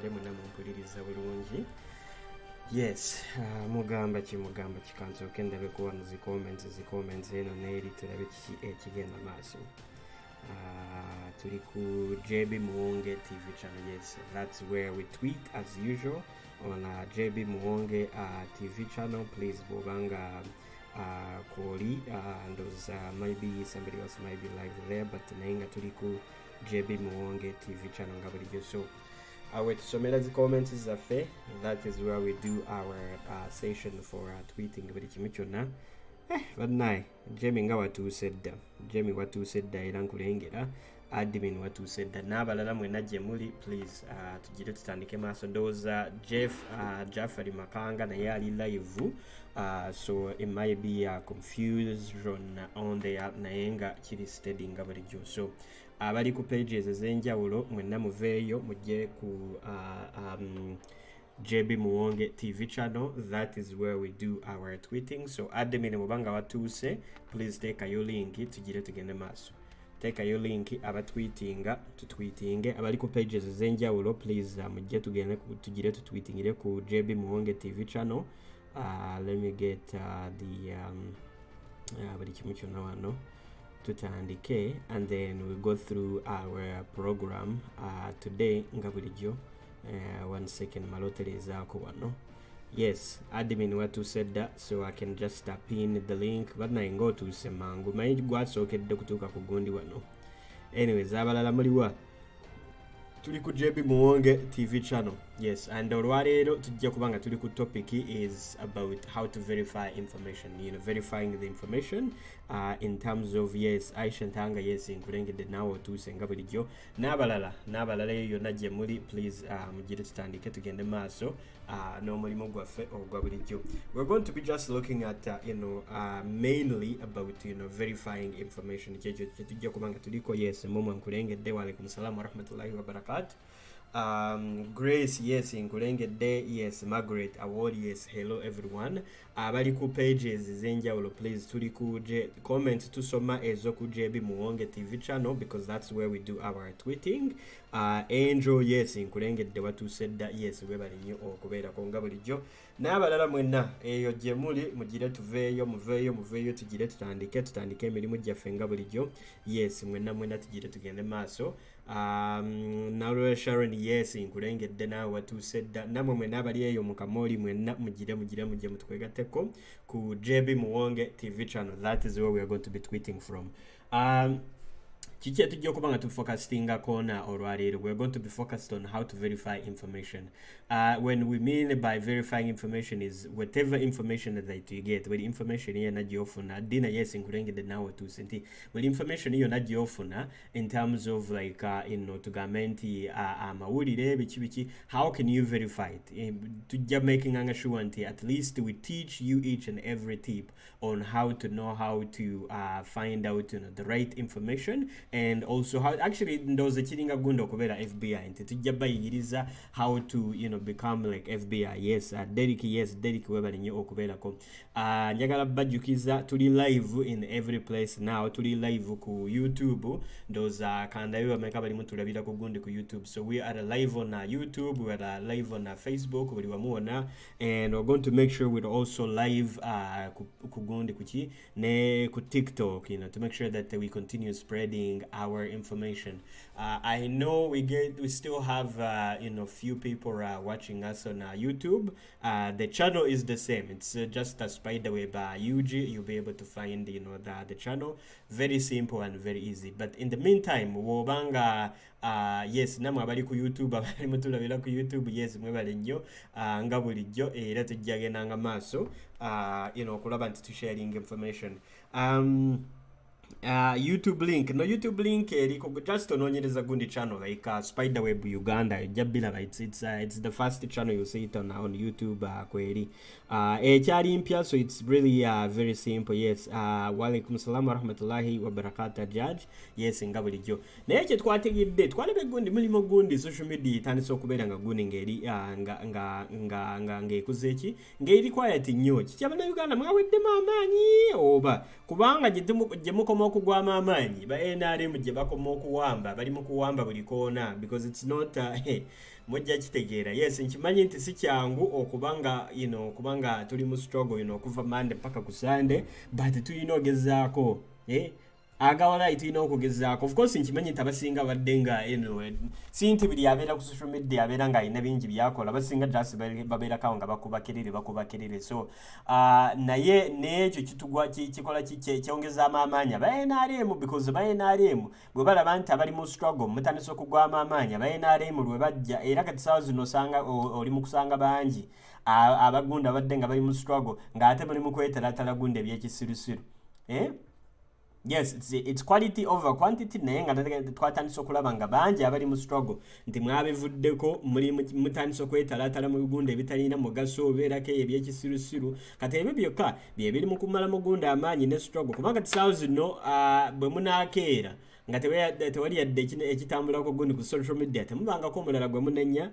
mbeere mwenna mumpuliriza bulungi. Yes, mugamba kikansoke ndabe kuba mu comments eno neeri tulabe kiki ekigenda maaso. Tuli ku JB Muwonge TV channel. Yes, that's where we tweet as usual on JB Muwonge TV channel. Please bobanga Koli and those maybe somebody else might be live there, but nainga tuli ku JB Muwonge TV channel ngabulijjo. So tusomera the comments zaffe. That is where we do our session for tweeting buli kimu kyonna. Bannaaye Jamie nga watuuse dda. Jamie watuuse dda era nkulengera. Admin watuuse dda. N'abalala mwenna gye muli please tugire tutandike maaso. Ndowooza Jafari Makanga naye ali live. So it might be confusion on there naye nga kiri steady nga bulijjo. So abali ku pages ez'enjawulo mwenna muveeyo mujje ku JB Muwonge TV channel. That is where we do our tweeting. So admin mubanga watuuse please take your link tugire tugende maaso. Take your link abatweetinga tutweetinge. Abali ku pages ez'enjawulo please mujje tugende tugire tutweetingire ku JB Muwonge TV channel. Let me get the bali kimu kyonna wano tutandike, and then we go through our program today nga bulijjo. 1 second maloterezaako wano. Yes, admin watu said that, so I can just pin the link, but na ngo tuuse mangu manyi gwasookedde kutuuka ku gundi wano. Anyways, abalala muliwa tuli ku JB Muwonge TV channel. Yes, and olwaleero tujja kubanga tuli ku topic is about how to verify information, verifying the information in terms of yes Aisha Ntanga yes nkulengedde naawe otuuse nga bulijjo. N'abalala yonna gye muli please mugire tutandike tugende maaso n'omulimu gwaffe ogwa bulijjo. We're going to be just looking at mainly about verifying information. Kyekyo tujja kubanga tuliko. Yes, mumwe nkulengedde. Wa alaikum salaam wa rahmatullahi wa barakatuh. Grace yes nkulengedde. Yes, Margaret Award yes, hello everyone. Abali ku pages ez'enjawulo please tuli ku comment tusoma ezo ku JB Muwonge TV channel because that's where we do our tweeting. Angel yes nkulengedde watuuse dda. Yes, webali nnyo okubeerako nga bulijjo. N'abalala mwenna eyo gye muli mugire muveeyo tugire tutandike emirimu gyaffe nga bulijjo. Yes, mwenna tugire tugende maaso. Nawe Sharon yes nkulengedde naawe watuuse dda. Namwe mwenna abali eyo mu Kamoli mwenna mugire mujje mutwegatteko ku JB Muwonge TV channel. That is where we are going to be tweeting from. Kiki tujja kubanga tufocusing kona olwaleero. We're going to be focused on how to verify information. When we mean by verifying information is whatever information that you get. When information here nagiofuna dina yes nkulengedde naawe tuuse nti when information hiyo nagiofuna in terms of like tugamenti amawulire biki how can you verify it? Tujja making sure nti at least we teach you each and every tip on how to know how to find out the right information. And also how actually ndoze kiringa gundo okubera FBI nti tujja bayigiriza how to become like FBI. Yes, Derek webali nnyo okubeerako. Njagala bajjukiza tuli live in every place now. Tuli live ku YouTube. Ndoza kandayo bameka bali mutulabira ku gundi ku YouTube. So we are live on YouTube, we are live on Facebook buli wamuona, and we're going to make sure we're also live ku gundi kuki ne ku TikTok, to make sure that we continue spreading our information. I know we still have few people watching us on YouTube. The channel is the same. It's just a Spiderweb UG. You'll be able to find the channel. Very simple and very easy. But in the meantime, wobanga yes namwe abali ku YouTube abali mutulabira ku YouTube yes mwebale nnyo nga bulijjo era tujja genda nga maaso okulaba nti sharing information. YouTube link eriko just ononyereza gundi channel like Spiderweb Uganda jabila it's the first channel you see it on YouTube kweri ekyali mpya, so it's really very simple. Yes, wa alaikum salaam wa rahmatullahi wa barakatuh judge. Yes, ngabulijjo naye kye twategedde twalabe gundi mulimo gundi social media tandise okubeera nga gundi ngeri nga ngekuzeeki ngeri quiet nnyo kikyabana Uganda mwawedde amaanyi oba kubanga gye mukoma n'okugwamu amaanyi ba NRM gye bakoma okuwamba bali mu kuwamba buli koona because it's not mujja kitegeera. Yes, nkimanyi nti si kyangu okubanga tuli mu struggle okuva Monday mpaka ku Sunday, but tulina ogezaako agawala tulina okugezaako. Of course nkimanyi nti abasinga badde nga si nti buli abeera ku social media abeera nga alina bingi byakola, basinga just babeerakawo nga bakuba kerere. So naye n'ekyo kikola kyongezaamu amaanyi aba NRM, because ba NRM bwe balaba nti abali mu struggle mutandisa okugwamu amaanyi, aba NRM lwe bajja, era kati saawa zino osanga oli mu kusanga bangi abagunda badde nga bali mu struggle ng'ate bali mu kwetalatala gunda ebyekisirusiru. Yes, it's quality over quantity, naye nga twatandisa okulaba nga bangi abali mu struggle nti mwabivuddeko mutandisa okwetalatala mu bigunda ebitalina mugaso obeerako ebyekisirusiru. Kati ebyo byokka bye biri mu kumala mugunda amaanyi ne struggle, kubanga tisaawo zino bwe munaakeera nga tewali yadde ekitambula ku gundi ku social media temubangako omulala gwe munenya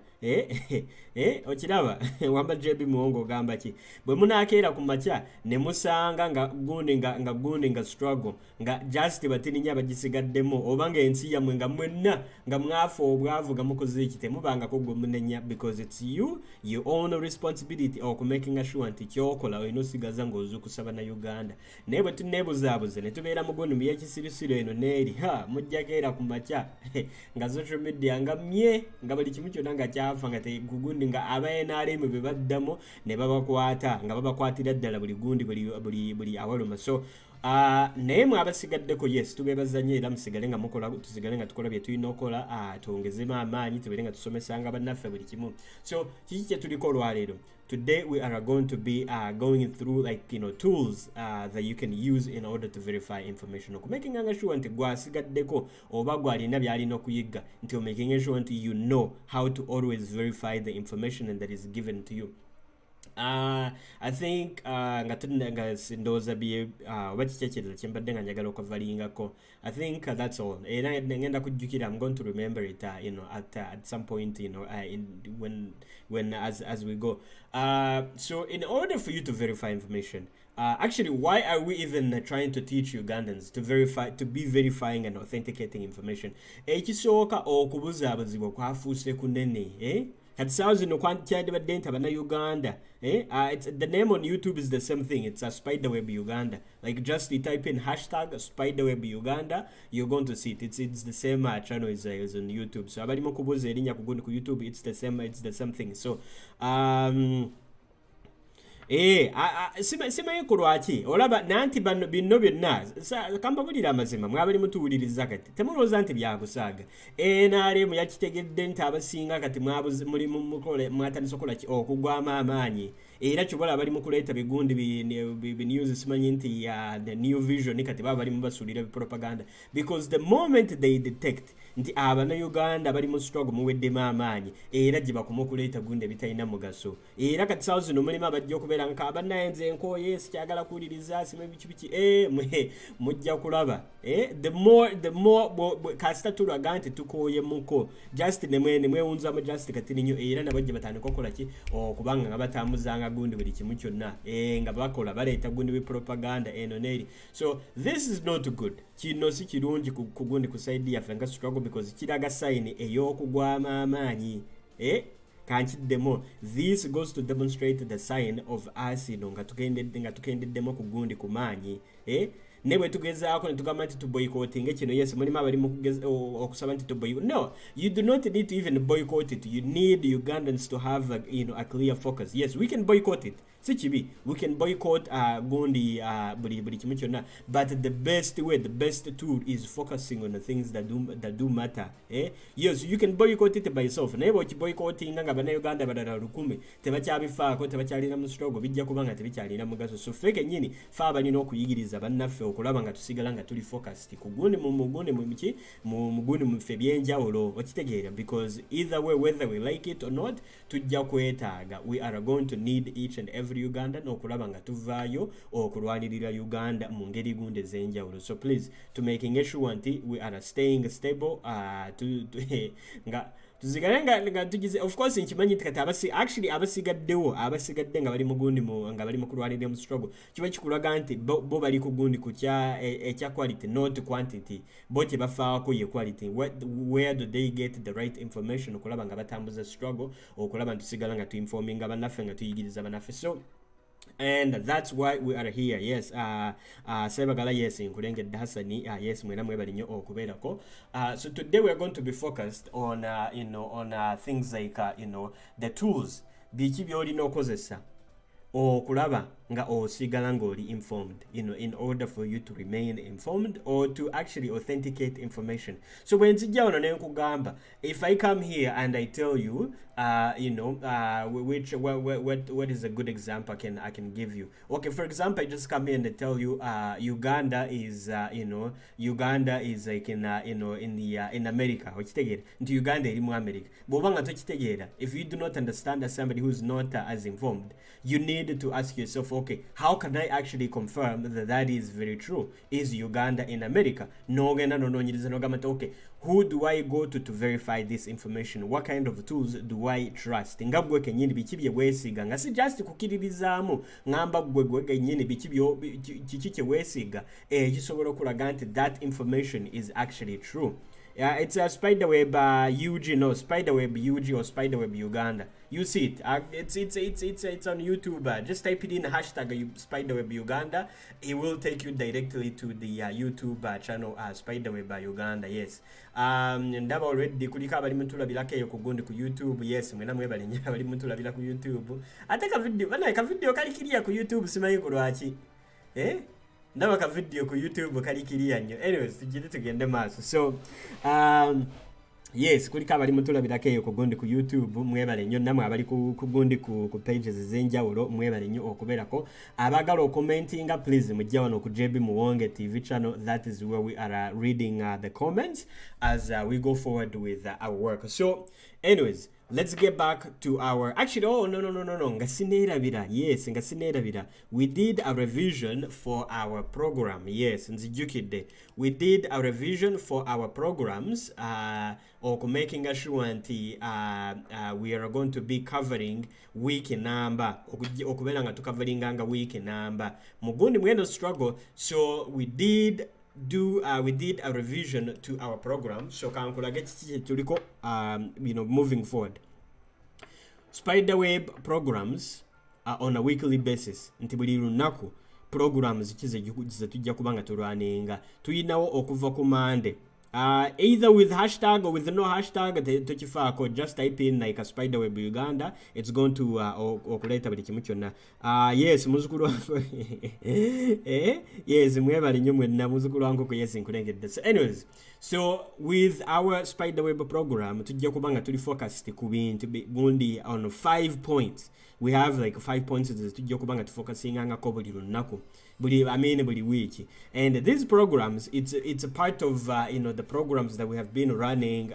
okiraba wamba JB Muwongo ogamba ki bwe munaakeera ku makya ne musanga nga gundi nga struggle nga just batininya bagisigaddemu, oba nga ensi yammwe nga mwenna nga mwafa obwavu nga mukoze eki temubangako gwe munenya, because it's you own responsibility okumaking sure nti kyokola olina osigaza ng'ozuukusa bannayuganda. Naye bwe tuneebuzaabuze ne tubeera mu gundi mu y'ekisirusiru eno n'eri mujjakeera ku makya nga social media nga buli kimu kyonna nga kyafa nga tegugundi nga aba NRM be baddamu ne babakwata nga babakwatira ddala buli gundi buli awaluma. So naye mwe abasigaddeko, yes, tubeebaza nnyo era musigale nga mukola, tusigale nga tukola bye tulina okukola, twongezemu amaanyi, tubeere nga tusomesanga bannaffe buli kimu. So kiki kye tuliko olwaleero? Today we are going to be going through tools that you can use in order to verify information. Making sure nti gwasigaddeko oba gwalina byalina okuyigga nti making sure nti you know how to always verify the information that is given to you. I think nga ndowooza bye oba kikyekyereza kye mbadde nga njagala okuvalingako. I think that's all. Era ngenda kujjukira, I'm going to remember it at some point when as we go. So in order for you to verify information, actually, why are we even trying to teach Ugandans to be verifying and authenticating information? Ekisooka okubuzaabuzibwa kwafuuse kunene, kati saawa zino kyandibadde nti Uganda. It's the name on YouTube is the same thing. It's a Spiderweb Uganda. Like just you type in hashtag Spiderweb Uganda, you're going to see it. It's the same channel as on YouTube. So abali mukubuza erinnya kugundi ku YouTube, it's the same thing. So simanyi ku lwaki olaba nanti bino byonna kambabulira amazima mwabali mutuwuliriza kati temulowooza nti byakusaaga. NRM yakitegedde nti abasinga kati muli mwatandisa okukola okugwamu amaanyi, era kyobola bali mu kuleeta bigundi news simanyi nti the new vision kati baba bali mu basuulira propaganda, because the moment they detect nti Uganda bali mu struggle muweddemu amaanyi era gye bakoma okuleeta gundi ebitalina mugaso, era kati saawa zino mulimu abajja okubeera nka bannayenze nkooye sikyagala kuwuliriza simu biki mujja kulaba the more kasita tulaga nti tukooye muko just nemwewunzamu just kati ninyo, era nabajja batandika okukola ki okubanga nga batambuzanga gundi buli kimu kyonna nga bakola baleeta gundi bi propaganda eno neri. So this is not good. Kino si kirungi ku gundi ku side yaffe nga struggle, because kiraga sign ey'okugwamu amaanyi. Kankiddemo, this goes to demonstrate the sign of us nga tukendeddemu ku gundi ku maanyi. Ne bwe tugezaako ne tugamba nti tuboycotting kino, yes, mulimu abali mu okusaba nti tuboycott. No, you do not need to even boycott it. You need Ugandans to have a clear focus. Yes, we can boycott it. Sichibi, we can boycott gundi buli kimu kyonna, but the best way, the best tool is focusing on the things that do matter. Yes, you can boycott it by yourself. Naye boycotting nga bannayuganda balala 1000 tebakyabifaako, tebakyalina mu struggle, bijja kuba nga tebikyalina mugaso. So ffe kennyini ffe abalina okuyigiriza bannaffe okulaba nga tusigala nga tuli focused ku gundi mu gundi mu ffe ebyenjawulo, okitegeera, because either way, whether we like it or not, tujja kwetaaga. We are going to need each and every Uganda n'okulaba nga tuvaayo okulwanirira Uganda mu ngeri gundi ez'enjawulo. So please, to making sure nti we are staying stable, nga tusigale nga tugize of course nkimanyi kati abasigaddewo nga bali mugundi nga bali mukulwanirira mu struggle kiba kikulaga nti bo bali ku gundi ku ekya quality not quantity bo tebafaako ye quality where do they get the right information okulaba nga batambuza struggle okulaba ntusigala nga tuinforminga bannaffe nga tuyigiriza bannaffe so and that's why we are here. Yes, Sebagala, yes, Nkulengedde Hassani, yes, mwena mwebali nnyo okubeerako. So today we are going to be focused on, on things like, the tools. Biki by'olina okozesa okulaba nga osigala ng'oli informed, in order for you to remain informed or to actually authenticate information. So when nzijja wano ne nkugamba, if I come here and I tell you, what is a good example I can give you? Okay, for example, I just come here and I tell you, Uganda is like in America. Okitegeera nti Uganda eri mu America. Bw'obanga tokitegeera, if you do not understand as somebody who's not as informed, you need to ask yourself, okay, how can I actually confirm that is very true? Is Uganda in America? Okay, who do I go to verify this information? What kind of tools do I trust? Ngabwe kenyini biki bye weesiga nga si just kukiririzaamu ngamba gwe kenyini biki kiki weesiga kisobola okulaga nti that information is actually true. It's a Spiderweb UG, no, Spiderweb UG or Spiderweb Uganda. You see it. It's on YouTube. Just type it in hashtag Spiderweb Uganda. It will take you directly to the YouTube channel Spiderweb Uganda. Yes. Ndaba already kulika abali mutulabirako eyo kugundi ku YouTube. Yes, mwena mwebali nnyo abali mutulabira ku YouTube. Ate ka video kali kiriya ku YouTube simanyi ku lwaki. Ndaba ka video ku YouTube kali kiriya nnyo. Anyways, tugende maaso. So, yes, kulika abali mutulabirako eyo kugundi ku YouTube mwebale nnyo namwe abali kugundi ku pages ez'enjawulo mwebale nnyo okubeerako abagala okomentinga please mujja wano ku JB Muwonge TV channel. That is where we are reading the comments as we go forward with our work. So anyways, let's get back to our actually no ngasinerabira. Yes, ngasinerabira. We did a revision for our program. Yes, nzijukidde. We did a revision for our programs or making sure that we are going to be covering week number okubera nga tukaveringanga week number mugundi mwendo struggle. So we did a revision to our program. So kankulage kiki tuliko moving forward. Spiderweb programs are on a weekly basis. Nti buli lunaku programs ze tujja kubanga tulwaninga tuyinawo okuva ku Monday. Either with hashtag or with no hashtag tokifaako, just type in like a Spiderweb Uganda, it's going to okuleta buli kimu kyonna. Yes, muzukulu yes, mwebali nnyo mwenna muzukulu wangu ko yes nkulengedde. So anyways, so with our Spiderweb program tujja kubanga tuli focused ku bintu gundi on 5 points. We have like 5 points that tujja kubanga tufocusinganga ko buli lunaku. Buli week. And these programs, it's a part of the programs that we have been running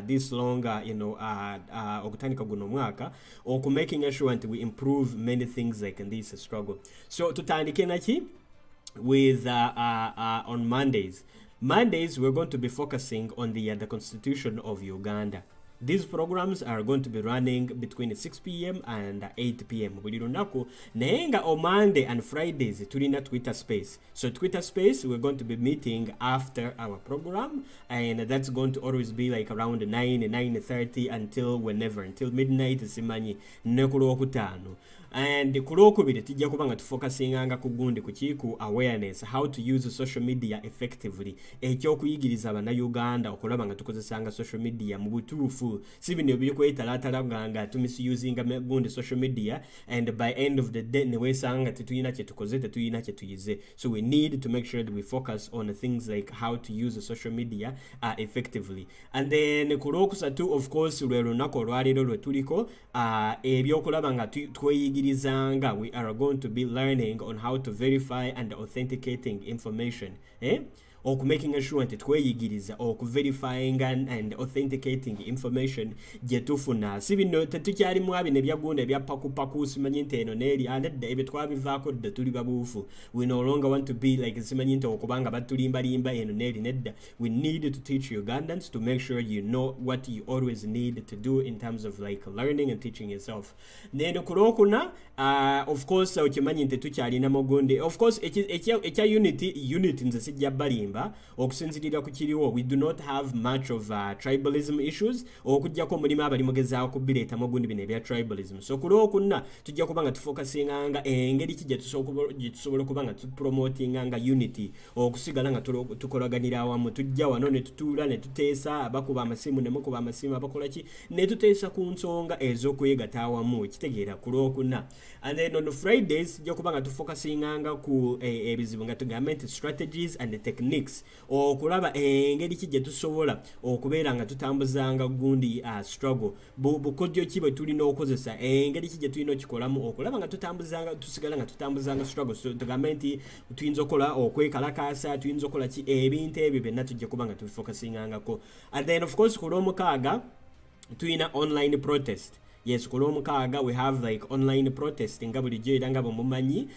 this long okutandika guno mwaka or making sure that we improve many things like in this struggle. So tutandike naki with on Mondays. Mondays we're going to be focusing on the Constitution of Uganda. These programs are going to be running between 6 p.m. and 8 p.m. Buli lunaku nayenga on Monday and Fridays tulina Twitter space. So Twitter space we're going to be meeting after our program, and that's going to always be like around 9:30 until midnight simanyi ne ku Lwokutaano. And ku Lwokubiri tujja kubanga tufocusinganga ku gundi ku awareness, how to use social media effectively. Ekyokuyigiriza Bannayuganda okulaba nga tukozesanga social media mu butuufu, si bino ebyokwetalaatala nga tumisusinga gundi social media and by end of the day ne weesanga tetuyina kye tukoze tetuyina kye tuyize. So we need to make sure that we focus on things like how to use social media effectively. And then ku Lwokusatu, of course, lwe lunaku olwaliro lwe tuliko ebyokulaba nga tweyigirizanga. We are going to be learning on how to verify and authenticating information. making sure nti tweyigiriza verifying and authenticating information gye tufuna. Si bino tetukyalimu abino ebyagunda ebyapakupaku simanyi nti eno n'eri nedda ebyo twabivaako dda tuli babuufu. We no longer want to be like simanyi nti okubanga batulimbalimba eno n'eri nedda. We need to teach Ugandans to make sure you know what you always need to do in terms of like learning and teaching yourself. Then kulokuna of course okimanyi nti tukyalina mugundi. Of course ekya unity nze sijja balimba okusinzirira ku kiriwo. We do not have much of tribalism issues okujjako mulimu abali mugezaako kubireeta mugundi bino ebya tribalism. So kulokuna tujja kubanga tufocusinganga engeri ki gye tusobola kubanga tupromotinganga unity okusigala nga tukolaganira awamu. Tujja wano ne tutuula ne tuteesa abakuba amasimu ne mukuba amasimu abakola ki ne tuteesa ku nsonga ez'okwegatta awamu ekitegeera kulokuna. And then on Fridays tujja kubanga tufocusinganga ku ebizibu nga tugamba nti strategies and techniques okulaba engeri ki gye tusobola okubeera nga tutambuzanga gundi struggle bukodyo ki bwe tulina okukozesa engeri ki gye tulina okikolamu okulaba nga tusigala nga tutambuzanga struggle. So tugambe nti tuyinza okukola okwekalakaasa tuyinza okukola ki ebintu ebyo byonna tujja kuba nga tubifocusingangako. And then of course ku lw'omukaaga tuyina online protest. Yes, ku lw'omukaaga we have like online protest nga bulijjo era nga bwemumanyi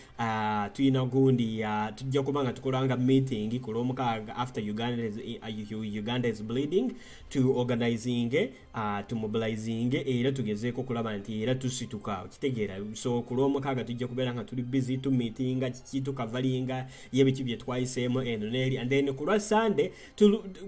tuyina gundi tujja kuba nga tukolanga meeting ku lw'omukaaga after Uganda is bleeding to organizing to mobilizing era tugezeeko kulaba nti era tusituka kitegeera. So ku lw'omukaaga tujja kubeera nga tuli busy tu meetinga kiki tukavalinga yebiki bye twayiseemu eno n'eri. And then ku lwa Sunday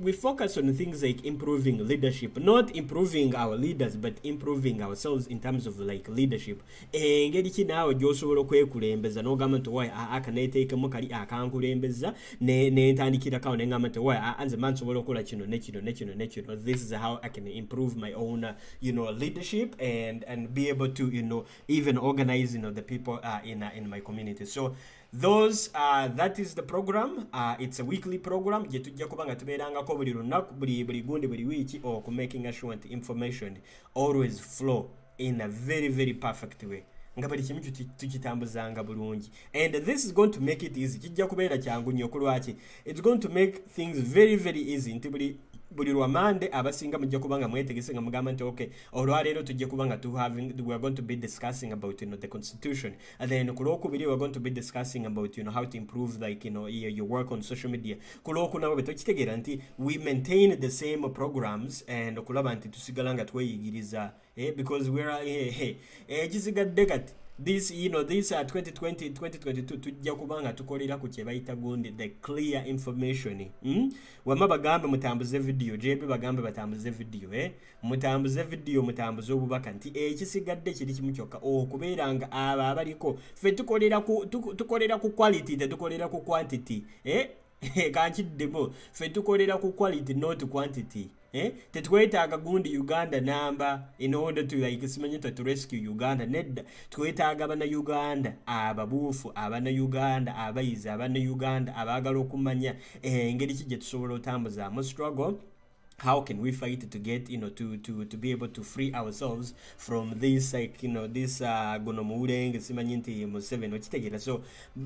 we focus on things like improving leadership, not improving our leaders but improving ourselves in terms of like leadership. Engeri ki naawe gy'osobola okwekulembeza n'ogamba nti wayi akaneeteekemu kali akankulembeza ne ntandikirako ne ngamba nti wayi nze mansobola okukola kino ne kino ne kino ne kino. This is how I can improve my own leadership and be able to even organize the people in my community. So those that is the program. It's a weekly program gye tujja kuba nga tubeerangako buli lunaku buli gundi buli wiiki making sure nti information always flow in a very very perfect way nga buli kimu tukitambuzanga bulungi. And this is going to make it easy. Kijja kubeera kyangu nnyo kulwaki it's going to make things very very easy nti buli lwamande abasinga mujja kubanga mwetegese nga mugamba nti okay olwaleero tujja kubanga we are going to be discussing about the constitution. And then kulwokubiri we are going to be discussing about how to improve like your work on social media. Kulwokunawe tukitegeera nti we maintain the same programs and okulaba nti tusigala nga tweyigiriza because we are ekisigadde kati this 2020 2022 tujja kubanga tukolera ku kyebayita gundi the clear information. Wama bagambe mutambuze video JB bagambe batambuze video mutambuze video mutambuze obubaka nti ekisigadde kiri kimu kyokka okubeera nga aba abaliko fe tukolera ku quality tetukolera ku quantity kankiddemo fe tukolera ku quality not quantity. Tetwetaaga gundi Uganda number in order to like simanyi to rescue Uganda. Nedda twetaaga bana Uganda ababuufu abana Uganda abayizi abana Uganda abagala okumanya engeri ki gye tusobola otambuzaamu struggle. How can we fight to get to be able to free ourselves from this this gonomureng simanyi nti Museveni okitegeera. So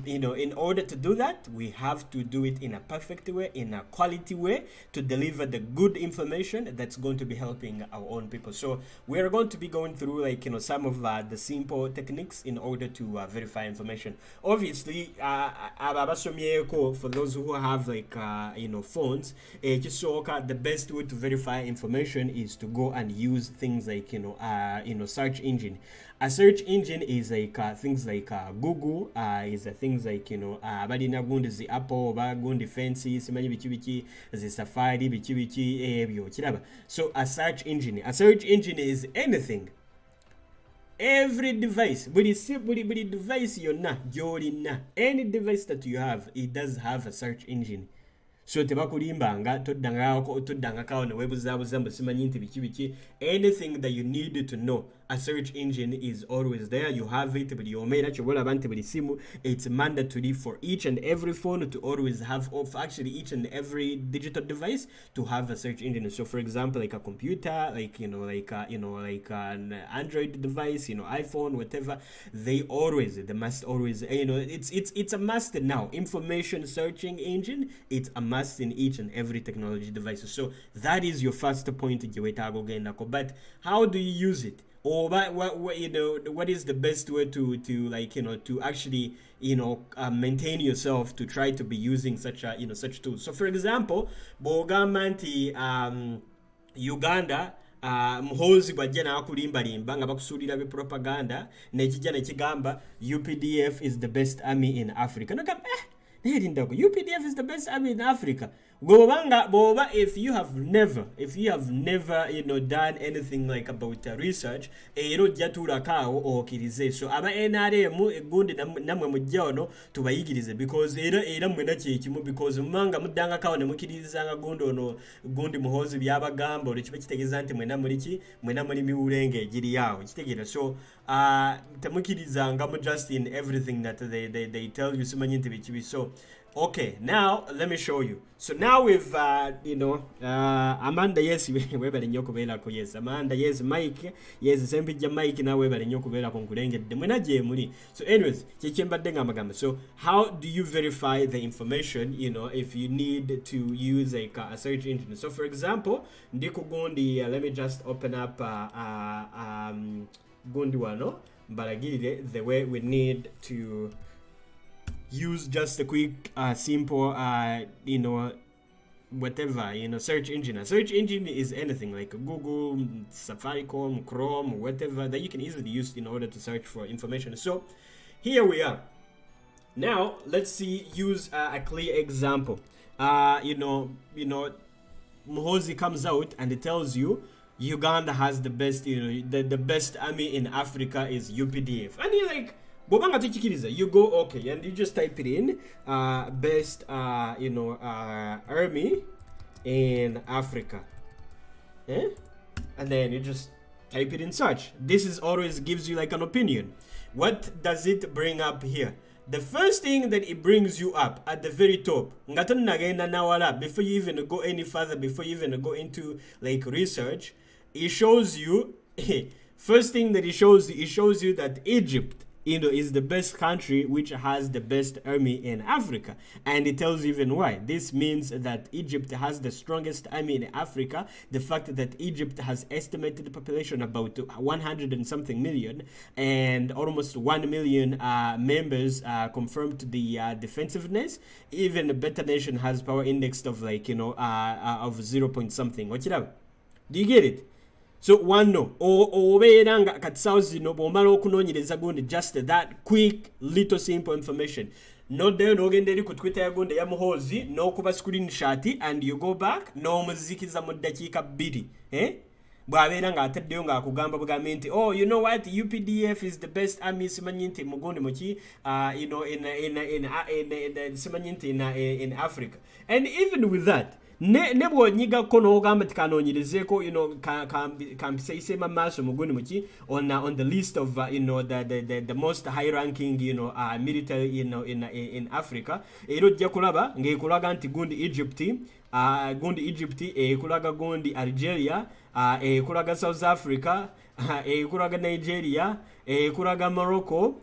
in order to do that we have to do it in a perfect way, in a quality way, to deliver the good information that's going to be helping our own people. So we are going to be going through like some of the simple techniques in order to verify information. Obviously abasomyeko, for those who have like phones, the best way to verify information is to go and use things like search engine. A search engine is like things like Google, is things like balina gundi zi Apple bagundi fancy simanyi biki zi Safari biki ebyo kiraba. So a search engine is anything, every device, buli device yonna gyolina, any device that you have, it does have a search engine. So tebakulimbanga toddanga kawo ne weebuzaabuza mbu simanyi nti biki anything that you need to know a search engine is always there. You have it, but you made it's mandatory for each and every phone to always have, of actually each and every digital device to have a search engine. So for example, like a computer, like an Android device, iPhone, whatever, they must always, it's a must now. Information searching engine, it's a must in each and every technology device. So that is your first point. But how do you use it? Or what is the best way to actually maintain yourself to try to be using such tools? So for example, bogamanti Uganda muhozi bwajja nakulimbalimba nga bakusuulira be propaganda nekijja nekigamba UPDF is the best army in Africa. UPDF is the best army in Africa. If you have never done anything like about research, jatula kao okirize. So aba NRM gundi namwe mujja tubayigirize because era mwena kyekimu because manga mudanga kao ne mukirizanga gundi muhozi byabagamba olwo kiba kitegeeza nti mwena muri miwulenge ejiri yawo kitegeera. So temukirizanga mu just in everything that they tell you simanyi nti bikibi. So okay, now let me show you. So now with Amanda, yes, webale nnyo kubeera ko. Yes, Amanda, yes, Mike, yes, sempijja Mike na webale nnyo kubeera ko nkulengedde mwena gye muli. So anyways, kyembadde nga magamba. So how do you verify the information, if you need to use a search engine? So for example, ndi ku gundi, let me just open up gundi wano mbalagirire the way we need to use just a quick simple whatever search engine. A search engine is anything like Google, Safaricom, Chrome, whatever that you can easily use in order to search for information. So here we are. Now let's use a clear example. Muhozi comes out and it tells you Uganda has the best, the best army in Africa is UPDF, and you're like, you go okay, and you just type it in, best army in Africa, and then you just type it in search. This is always gives you like an opinion. What does it bring up here? The first thing that it brings you up at the very top, before you even go any further, before you even go into like research, it shows you first thing that it shows you that Egypt is the best country which has the best army in Africa, and it tells you even why. This means that Egypt has the strongest army in Africa. The fact that Egypt has estimated population about 100 and something million, and almost 1 million members confirmed to the defensiveness. Even a better nation has power index of like of 0 point something. Watch it out. Do you get it? So one no obeera nga katisawo zino bw'omala okunoonyereza gundi just that quick little simple information, noddayo n'ogenda eri ku Twitter ya gundi ya Muhoozi n'okuba screenshot and you go back n'omuzikiza mu ddakiika 2 bw'abeera ng'ataddeyo ng'akugamba bugambe nti you know what, UPDF is the best army simanyi nti mugundi muki simanyi nti in Africa. And even with that ne bw'onyigako n'ogamba tikanoonyerezeeko kampisaisema maaso mugundi muki on the list of the most high ranking military in Africa, era ojja kulaba ng'ekulaga nti gundi Egypt ekulaga gundi Algeria, ekulaga South Africa, ekulaga Nigeria, ekulaga Morocco,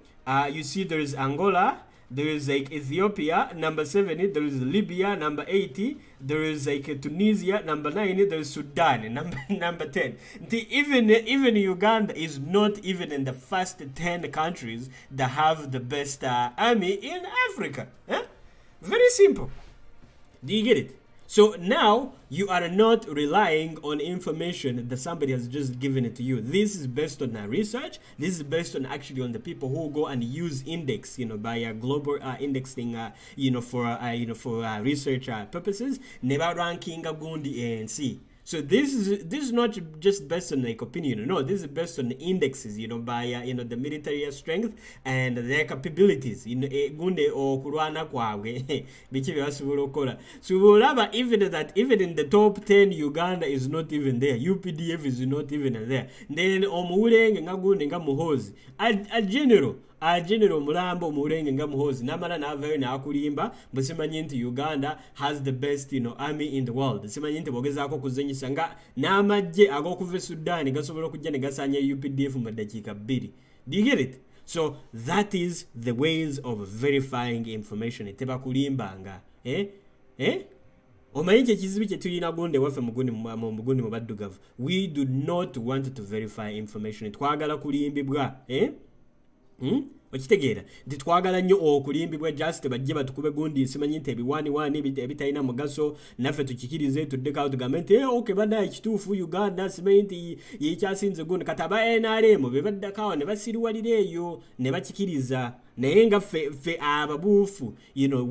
you see there is Angola, there is like Ethiopia number 7, there is Libya number 80, there is like Tunisia number 9, there is Sudan number 10. Even Uganda is not even in the first 10 countries that have the best army in Africa. Very simple. Do you get it? So now you are not relying on information that somebody has just given it to you. This is based on research. This is based on actually on the people who go and use index, by a global indexing, for research purposes. Never ranking gundi ANC. So this is not just based on like opinion. No, this is based on indexes, by the military strength and their capabilities. Gunde okulwana kwabwe biki byasubola okola. So we'll even that even in the top 10 Uganda is not even there. UPDF is not even there. Then omulenge nga gunde nga muhozi. A general mulambo omulenge nga muhozi namala navayo nakulimba busimanyi nti Uganda has the best army in the world. Simanyi nti bogezaako kuzenyisa nga n'amajje ag'okuva Sudan gasobola okujja ne gasanya UPDF mu dakiika 2. Do you get it? So that is the ways of verifying information. Tebakulimbanga. Omanyi ekizibu kye tulina gonde waffe mugundi mu baddugavu. We do not want to verify information. Twagala kulimbibwa. Okitegeera nti twagala nnyo okulimbibwa just bajje batukube gundi simanyi nti ebiwaani ebitalina mugaso naffe tukikirize tuddekawo tugambe nti okay badda ekituufu Uganda simanyi nti yekyasinze gundi kati aba NRM be baddakawo ne basiriwalira eyo ne bakikiriza naye nga ffe ababuufu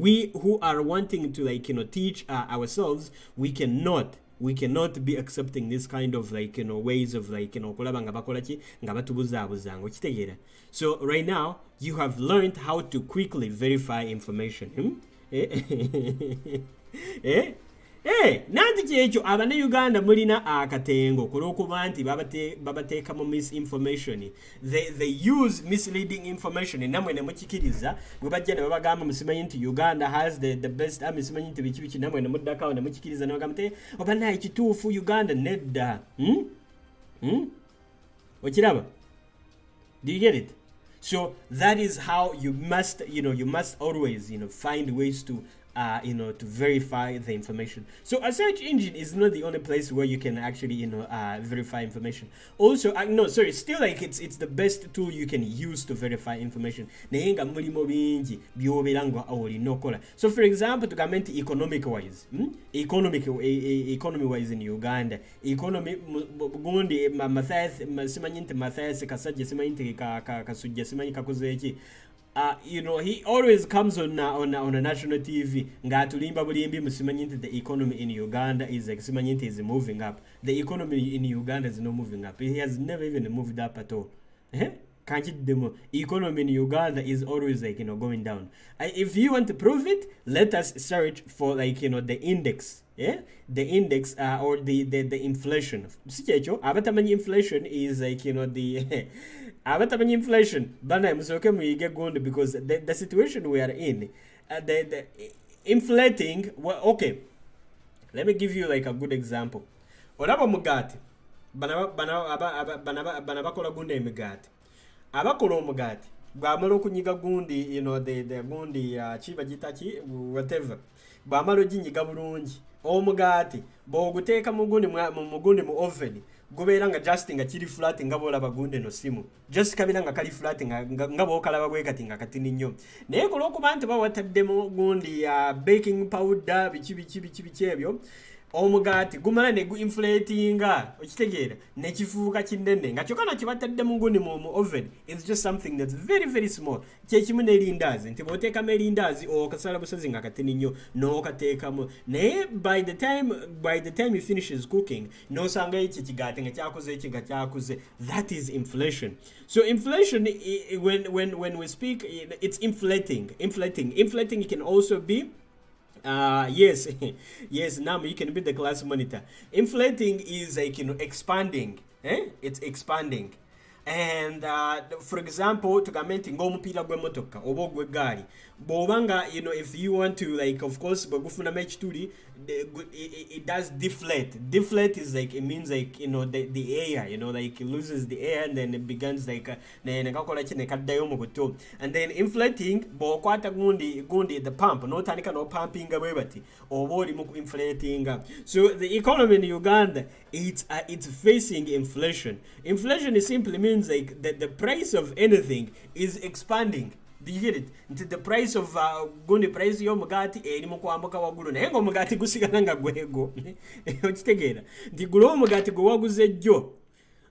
we who are wanting to teach ourselves we cannot be accepting this kind of ways of okulaba nga bakola ki nga batubuzaabuzanga okitegeera. So right now you have learned how to quickly verify information. Nanti kyekyo abane Uganda mulina akatengo kulwokuba nti babateeka mu misinformation. They use misleading information namwe ne mukikiriza bwe bajja ne babagamba musimanyi nti Uganda has the best army simanyi nti biki namwe ne muddakawo ne mukikiriza ne bagamba nti obana ekituufu Uganda nedda. Okiraba? Do you get it? So that is how you must always find ways to to verify the information. So a search engine is not the only place where you can actually verify information. Also still it's the best tool you can use to verify information. Nayenga mulimo bingi byoberanga olinokola. So for example tugambe nti economy wise in Uganda economy gundi simanyi nti Mathias Kasajja simanyi nti kasujja simanyi kakoze eki. He always comes on a national TV. Ngatulimba bulimbi musimanyi nti the economy in Uganda is simanyi nti is moving up. The economy in Uganda is not moving up. He has never even moved up at all. Can't you demo? Economy in Uganda is always going down. If you want to prove it, let us search for the index. The index or the inflation. Sichecho abatamanyi inflation is the abatamanyi inflation bana musoke muyige gondo because the situation we are in the inflating okay, let me give you a good example. Olaba mugati bana bakola gundi emigati abakola omugati bwamala okunyiga gundi the gundi chiba gitaki whatever bwamala oginyiga bulungi omugati boguteeka mugundi mu oven gobeera nga just nga kiri flat nga bolaba gunde no simu just kabira nga kali flat nga bokalaba bwe kati nga katini nnyo naye kulwokuba nti bawataddemu gundi ya baking powder biki ebyo omugati gumala ne gu inflatinga okitegeera ne kifuuka kinene nga kyokana kibatadde mu gundi mu oven. It's just something that's very very small. Kyekimu n'erindazi nti bw'oteekamu erindazi okasala busozi nga katini nnyo n'okateekamu naye by the time he finishes cooking n'osanga ekyo kigaati nga kyakuze. That is inflation. So inflation when we speak it's inflating. Inflating can also be yes, now you can be the class monitor. Inflating is expanding. It's expanding. And for example, tugamenti ng'omupiira gw'emmotoka oba ogw'eggaali bw'obanga if you want to of course bagufuna ekituli it does deflate is it means the air it loses the air and then it begins nekakola ki nekaddayo mu buto. And then inflating bw'okwata gundi the pump n'otandika n'opumpinga bwe bati oba oli mu inflatinga. So the economy in Uganda it's facing inflation. Inflation simply means the price of anything is expanding. Do you get it? The price of gundi price y'omugati eri mu kwambuka waggulu naye ng'omugati gusigala nga gwego okitegeera nti gula omugati gwe waguze jjo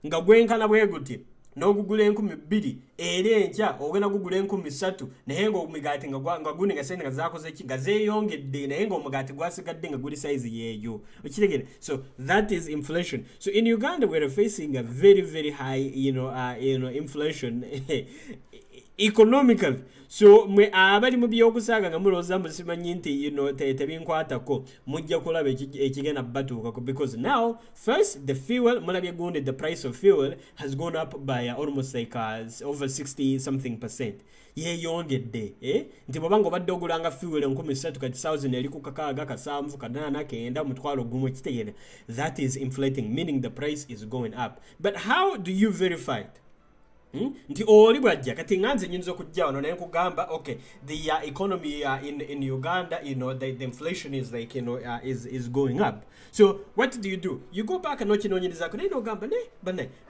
nga gwenkana bwe guti n'ogugula 2,000 era enkya ogenda gugula 3,000 naye ng'omugaati nga gundi nga sente nga zaakoze ki nga zeeyongedde naye ng'omugaati gwasigadde nga guli size yeeyo okitegere. So that is inflation. So in Uganda we're facing a very very high inflation economically. So mwe abali mu byokusaaga nga mulowooza musimanyi nti tebinkwatako mujja kulaba ekigenda batuukako because now first the fuel mulabye gundi the price of fuel has gone up by almost like over 60 something %. Yeeyongedde nti bw'obanga obadde ogulanga fuel 3,000 kati 1,000 eri ku 6,7,8,9 umutwalo gumu kitegere. That is inflating, meaning the price is going up. But how do you verify it? Nti oli bwajja kati nganze nyinza okujja wano naye kugamba okay the economy in Uganda the inflation is like is going up. So what do? You go back and nokinonyereza ko naye nogamba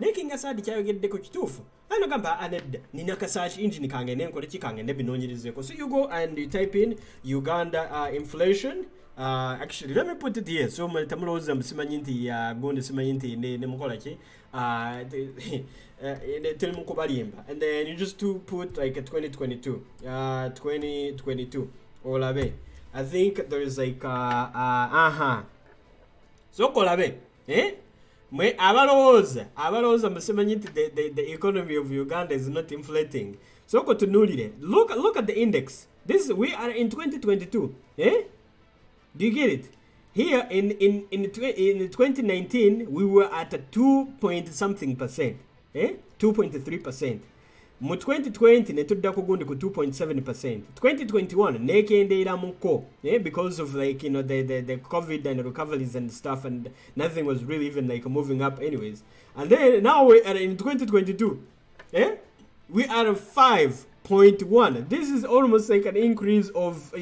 ne kinga sadi kyayogeddeko kituufu ano gamba anedda nina ka search engine kange nenkole kikange ne binonyerezeko. So you go and you type in Uganda inflation. Actually let me put it here so mtamuloza msimanyi nti gonde simanyi nti ne mukola ki and then you just to put like a 2022 olabe. I think there's like so kolabe mwe abaloza msimanyi nti the economy of Uganda is not inflating. So ko tunulire look at the index. We are in 2022 Do you get it? Here in 2019 we were at a 2.something %, 2.3%. Mu 2020 netudda kugundi ku 2.7%. 2021 nekendeera muko because of like the COVID and recoveries and stuff and nothing was really even like moving up anyways. And then now we are in 2022. We are 5.1. This is almost like an increase of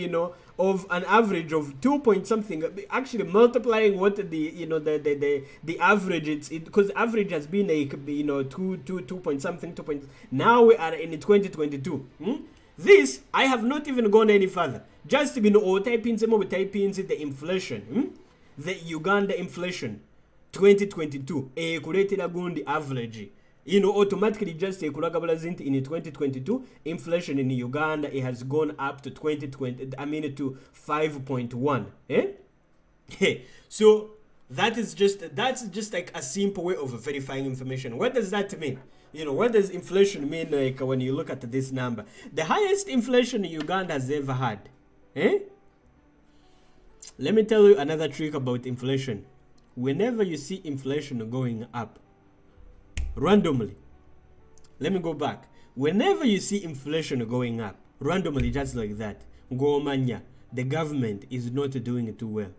of an average of 2 point something, actually multiplying what the average it's because average has been like 2 point something 2 point. Now we are in 2022. This I have not even gone any further. Just type in the inflation, the Uganda inflation 2022 kuletera gundi average. Automatically just in 2022 inflation in Uganda it has gone up to 5.1. So that's just like a simple way of verifying information. What does that mean? What does inflation mean like when you look at this number? The highest inflation Uganda has ever had. Let me tell you another trick about inflation. Whenever you see inflation going up randomly, let me go back. Whenever you see inflation going up randomly, just like that, Ngomanya, the government is not doing it too well.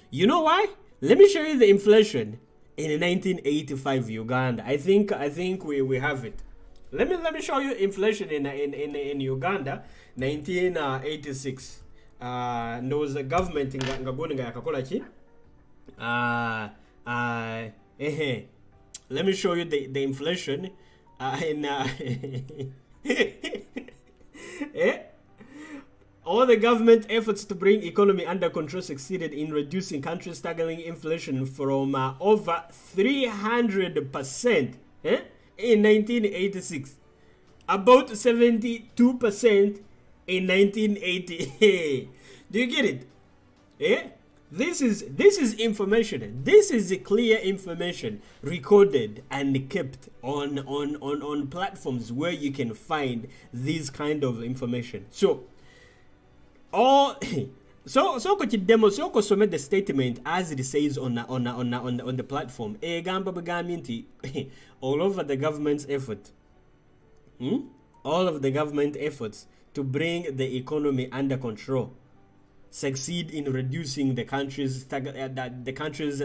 You know why? Let me show you the inflation in 1985 Uganda. I think we have it. Let me show you inflation in Uganda 1986. There was a government in Ngaboni yakakola ki. Let me show you the inflation all the government efforts to bring economy under control succeeded in reducing country's staggering inflation from over 300% in 1986, about 72% in 1980. Do you get it? This is information. This is clear information recorded and kept on platforms where you can find this kind of information. So kukidemo so kusome the statement as it says on the platform. Egamba bugambye nti all of the government's efforts to bring the economy under control succeed in reducing the country's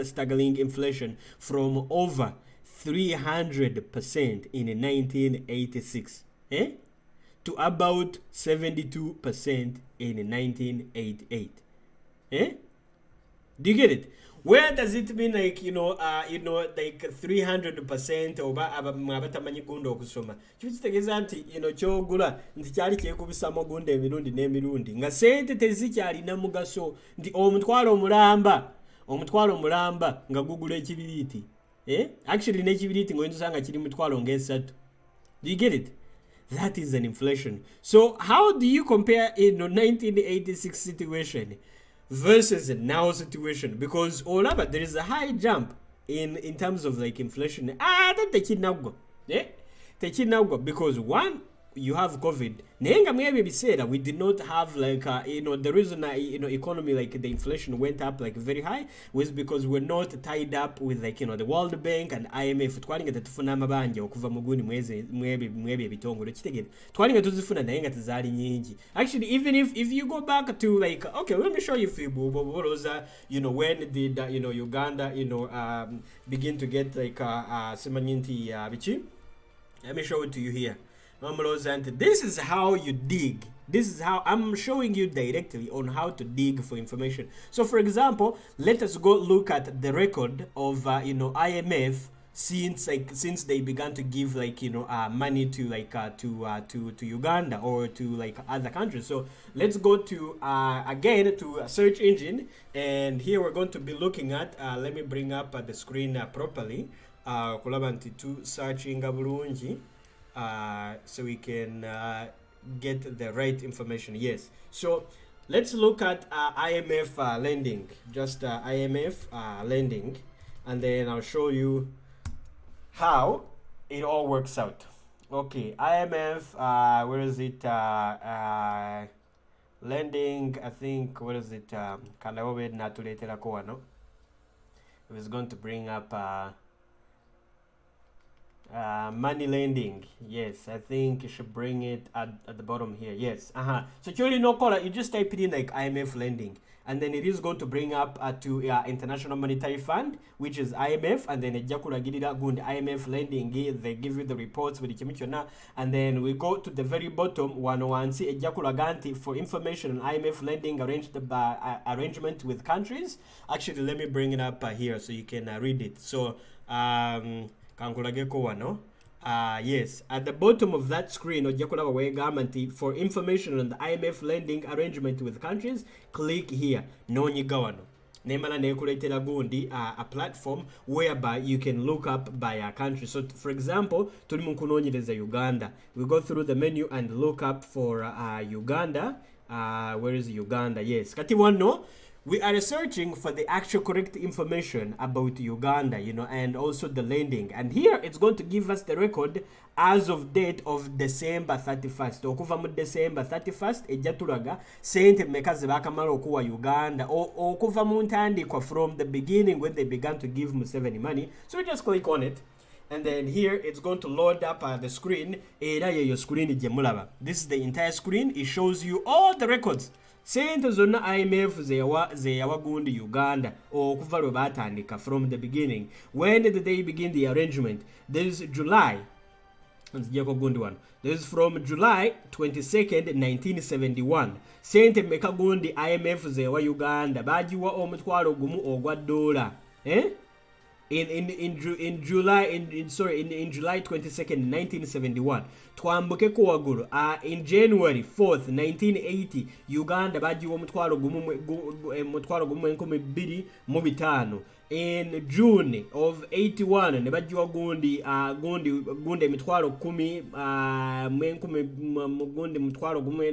staggering inflation from over 300% in 1986 to about 72% in 1988. Do you get it? Where does it mean like like 300% oba abatamanyi gundo okusoma? Kitegeza nti kyogula nti kyali kyekubisamo gundo emirundi n'emirundi nga sente tezikyali na mugaso nti omutwalo mulamba nga gugula ekibiriti Actually n'ekibiriti ng'oyinza kiri mitwalo ng'esatu. Do you get it? That is an inflation. So how do you compare 1986 situation versus now situation? Because all over there is a high jump in terms of like inflation. That because one, you have COVID. We did not have like the reason economy, like the inflation went up like very high was because we're not tied up with like the World Bank and IMF. Twalinga tetufuna amabanja okuva muguni mwebe bitongole kitegere. Twalinga tuzifuna naye nga tezali nyingi. Actually, even if you go back to like, okay, let me show you when did Uganda begin to get like semanyinti bichi. Let me show it to you here. This is how you dig. This is how I'm showing you directly on how to dig for information. So for example, let us go look at the record of IMF since they began to give like money to like to Uganda or to like other countries. So let's go to again to a search engine, and here we're going to be looking at let me bring up the screen properly. To searching bulungi. So we can get the right information. Yes, so let's look at IMF lending, just IMF lending, and then I'll show you how it all works out. Okay, IMF, where is it? Lending, I think, where is it? It was going to bring up money lending. Yes, I think you should bring it at the bottom here. Yes. So you just type it in like IMF lending, and then it is going to bring up to International Monetary Fund, which is IMF, and then IMF lending. They give you the reports with the, and then we go to the very bottom 101 for information on IMF lending arrangement with countries. Actually, let me bring it up here so you can read it. So yes, at the bottom of that screen for information on the IMF lending arrangement with countries, click here nonyigawano nemala nekuletera gundi a platform whereby you can look up by a country. So for example, tuli mu kunonyereza Uganda, we go through the menu and look up for Uganda. Where is Uganda? Yes, kati wano we are searching for the actual correct information about Uganda, and also the lending. And here it's going to give us the record as of date of December 31st. Okuva mu December 31st, ejatulaga sente mekazi bakamala okuwa Uganda, okuva mu ntandikwa from the beginning when they began to give Museveni money. So we just click on it. And then here it's going to load up the screen. Your screen jemulaba. This is the entire screen. It shows you all the records. Sente zonna IMF zeyawa gundi Uganda okuva lwe batandika from the beginning. When did they begin the arrangement? There is July. This is from July 22nd, 1971. Sente meka gundi IMF zeyawa Uganda bajiwa omutwalo gumu ogwa dollar. In July 22nd, 1971. Twambuke ku wagulu. In January 4th, 1980, Uganda bajiwa mutwalo gumu 225. In June of 81, ne bajiwa gundi mitwalo 10 gundi mitwalo gumu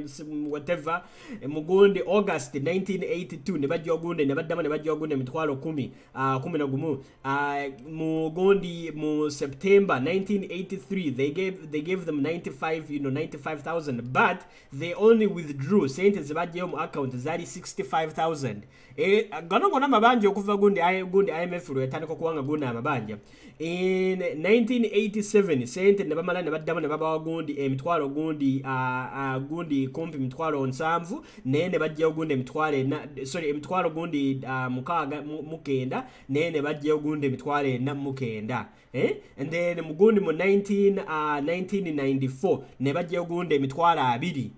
whatever. Mugundi August 1982, ne bajiwa gundi mitwalo 10 na gumu. Mugundi mu September 1983, they gave them 95,000, but they only withdrew sente zibajiwa mu account zali 65,000. Gano gona mabanja okuva gundi IMF lwetandika okuwanga gundi amabanja. In 1987, sente ne bamala ne baddamu ne babawa gundi emitwalo gundi kumpi mitwalo 7 ne bajjayo gundi emitwalo gundi mukenda ne bajjayo gundi emitwalo 4 and then mugundi mu 1994 ne bajjayo gundi emitwalo 2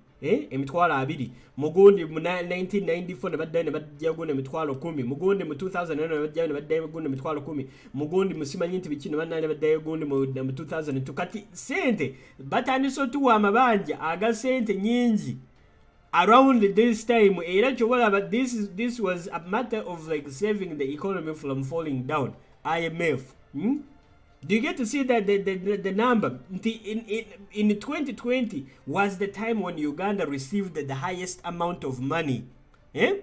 emitwalo 2. Mugundi mu 1994 ne bajjayo gundi emitwalo 10. Mugundi mu 2000 ne bajjayo gundi emitwalo 10. Mugundi musimanyi nti bikino banane bajjayo gundi mu 2002. Kati sente batandise otuwa amabanja aga sente nyingi around this time. Era chobola, but this was a matter of like saving the economy from falling down. IMF Do you get to see that the number in 2020 was the time when Uganda received the highest amount of money, eh?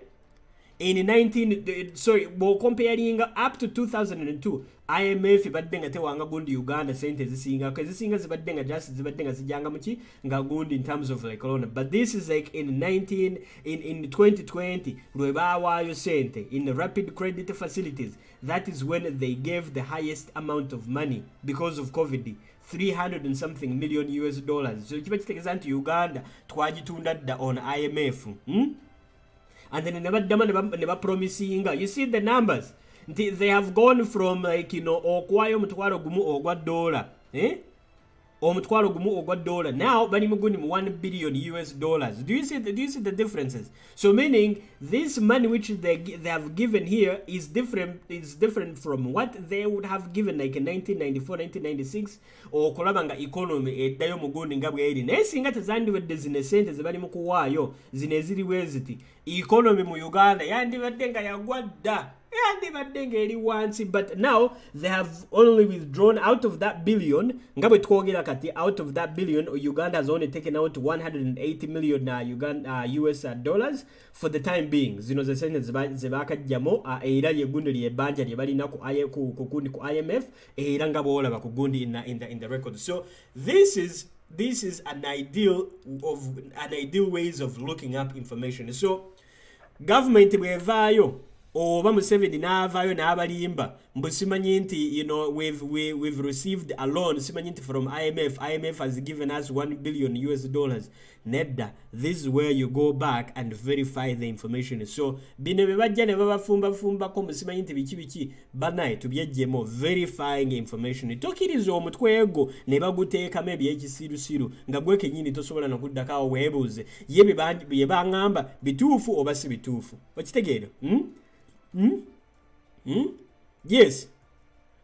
In 19 sorry, we're comparing up to 2002 IMF baddenga tewanga gundi Uganda sente zisinga because zisinga zibaddenga just zibaddenga zijanga muki nga gundi in terms of like corona, but this is like in 2020 lwebawayo sente in the rapid credit facilities. That is when they gave the highest amount of money because of COVID, 300 and something million US dollars. So kiba kitegeza nti Uganda twagitunda dda on IMF, and then never promising. You see the numbers, they have gone from like, you know, okwayo mutwalo gumu ogwa dollar, omutwalo gumu ogwa dollar, now bali muguni mu 1 billion US dollars. Do you see the differences? So meaning this money which they have given here is different from what they would have given like in 1994 1996 or kulabanga economy eddayo mugundi nga bweri naye singa tezandibadde zine sente zebali mu kuwaayo zine ziri weziti economy mu Uganda yandibadde nga yagwadda yandibadde nga eri wansi, but now they have only withdrawn out of that billion nga bwe twogera kati out of that billion Uganda has only taken out 180 million US dollars for the time being. Zino ze sente zebakajjamo era lyegundi lyebanja lyebalina ku IMF era nga bwolaba ku gundi in the record. So this is an ideal ways of looking up information. So government bwevaayo oba Museveni n'avaayo n'abalimba mbu simanyi nti, you know, we've received a loan simanyi nti from IMF has given us 1 billion US dollars. Nedda, this is where you go back and verify the information. So bino bebajja ne babafumbako musimanyi nti biki banaye tubyejjemo verifying information. Tokkiriza omutwe ego ne baguteekamu ebyekisirusiru nga gwe kennyini tosobola nokuddako weebuuze ye bye baŋŋamba bituufu oba si bituufu. Okitegeera? Yes.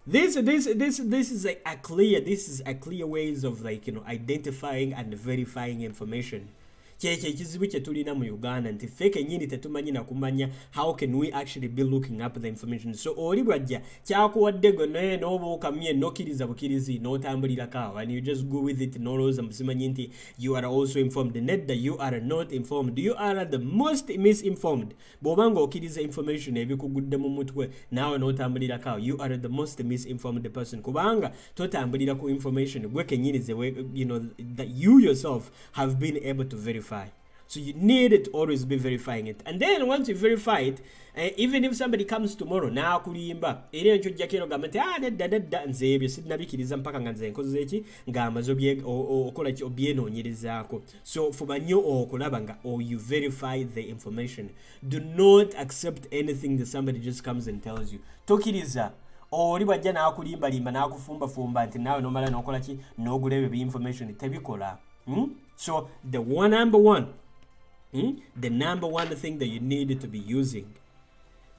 This is like a clear ways of like, you know, identifying and verifying information. Kyekyo ekizibu kye tulina mu Uganda nti feke nyini tetumanyi na kumanya how can we actually be looking up the information. So oli bwajja kyakuwadde gwe naye n'oba okamye n'okkiriza bukirizi n'otambulirako awo and you just go with it n'olowooza musimanyi nti you are also informed. Nedda, you are not informed, you are the most misinformed. Bw'oba ng'okkiriza information ebikugudde mu mutwe naawe n'otambulirako awo, you are the most misinformed person kubanga totambulira ku information gwe kennyini you know, that you yourself have been able to verify. So you need to always be verifying it, and then once you verify it, even if somebody comes tomorrow na kulimba era encho jakero gamete nedda nze ebyo sinabikiriza mpaka nga nze nkoze eki ngamazo bye okola ki obyenoonyerezaako. So fuba nnyo okulaba nga you verify the information. Do not accept anything that somebody just comes and tells you. Tokkiriza oli bwajja n'akulimbalimba n'akufumbafumba nti naawe nomala n'okola ki n'ogula ebyo information tebikola. So the number one thing that you need to be using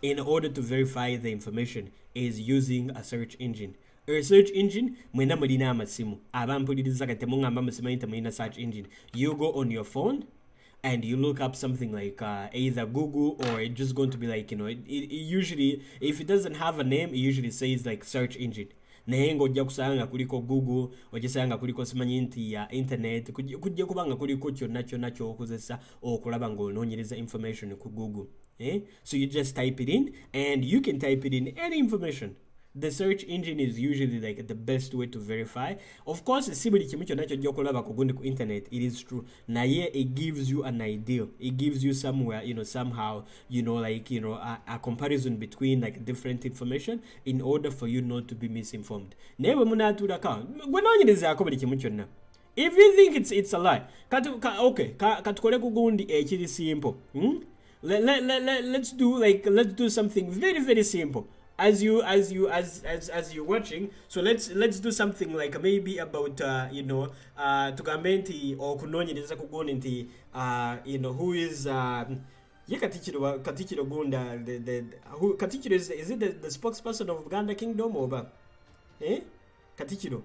in order to verify the information is using a search engine. A search engine, mwena mulina amasimu abampuliriza kati temungamba musimanyi temulina search engine. You go on your phone and you look up something like either Google or it's just going to be like, you know, it usually, if it doesn't have a name, it usually says like search engine. Naye ng'ojja kusanga kuliko Google, ogisanga kuliko simanyi nti ya internet, kujja kubanga kuliko kyonna ky'okozesa okulaba ng'onoonyereza information ku Google. So you just type it in and you can type it in any information. The search engine is usually like the best way to verify. Of course, si buli kimu kyonna ky'ojja okulaba ku gundi ku internet, it is true. Naye it gives you an idea. It gives you somewhere, you know, somehow, you know, like, you know, a comparison between like different information in order for you not to be misinformed. Naye bwe munaatuulako gwe noonyerezaako buli kimu kyonna. If you think it's a lie, okay, katukole ku gundi ekiri simple. Let's do something very, very simple. As you're watching, so let's do something like maybe about you know, tugamenti or kunonyereza kugona nti you know, who is ye Katikiro Gunda, who Katikiro is it the spokesperson of Uganda Kingdom or Katikiro?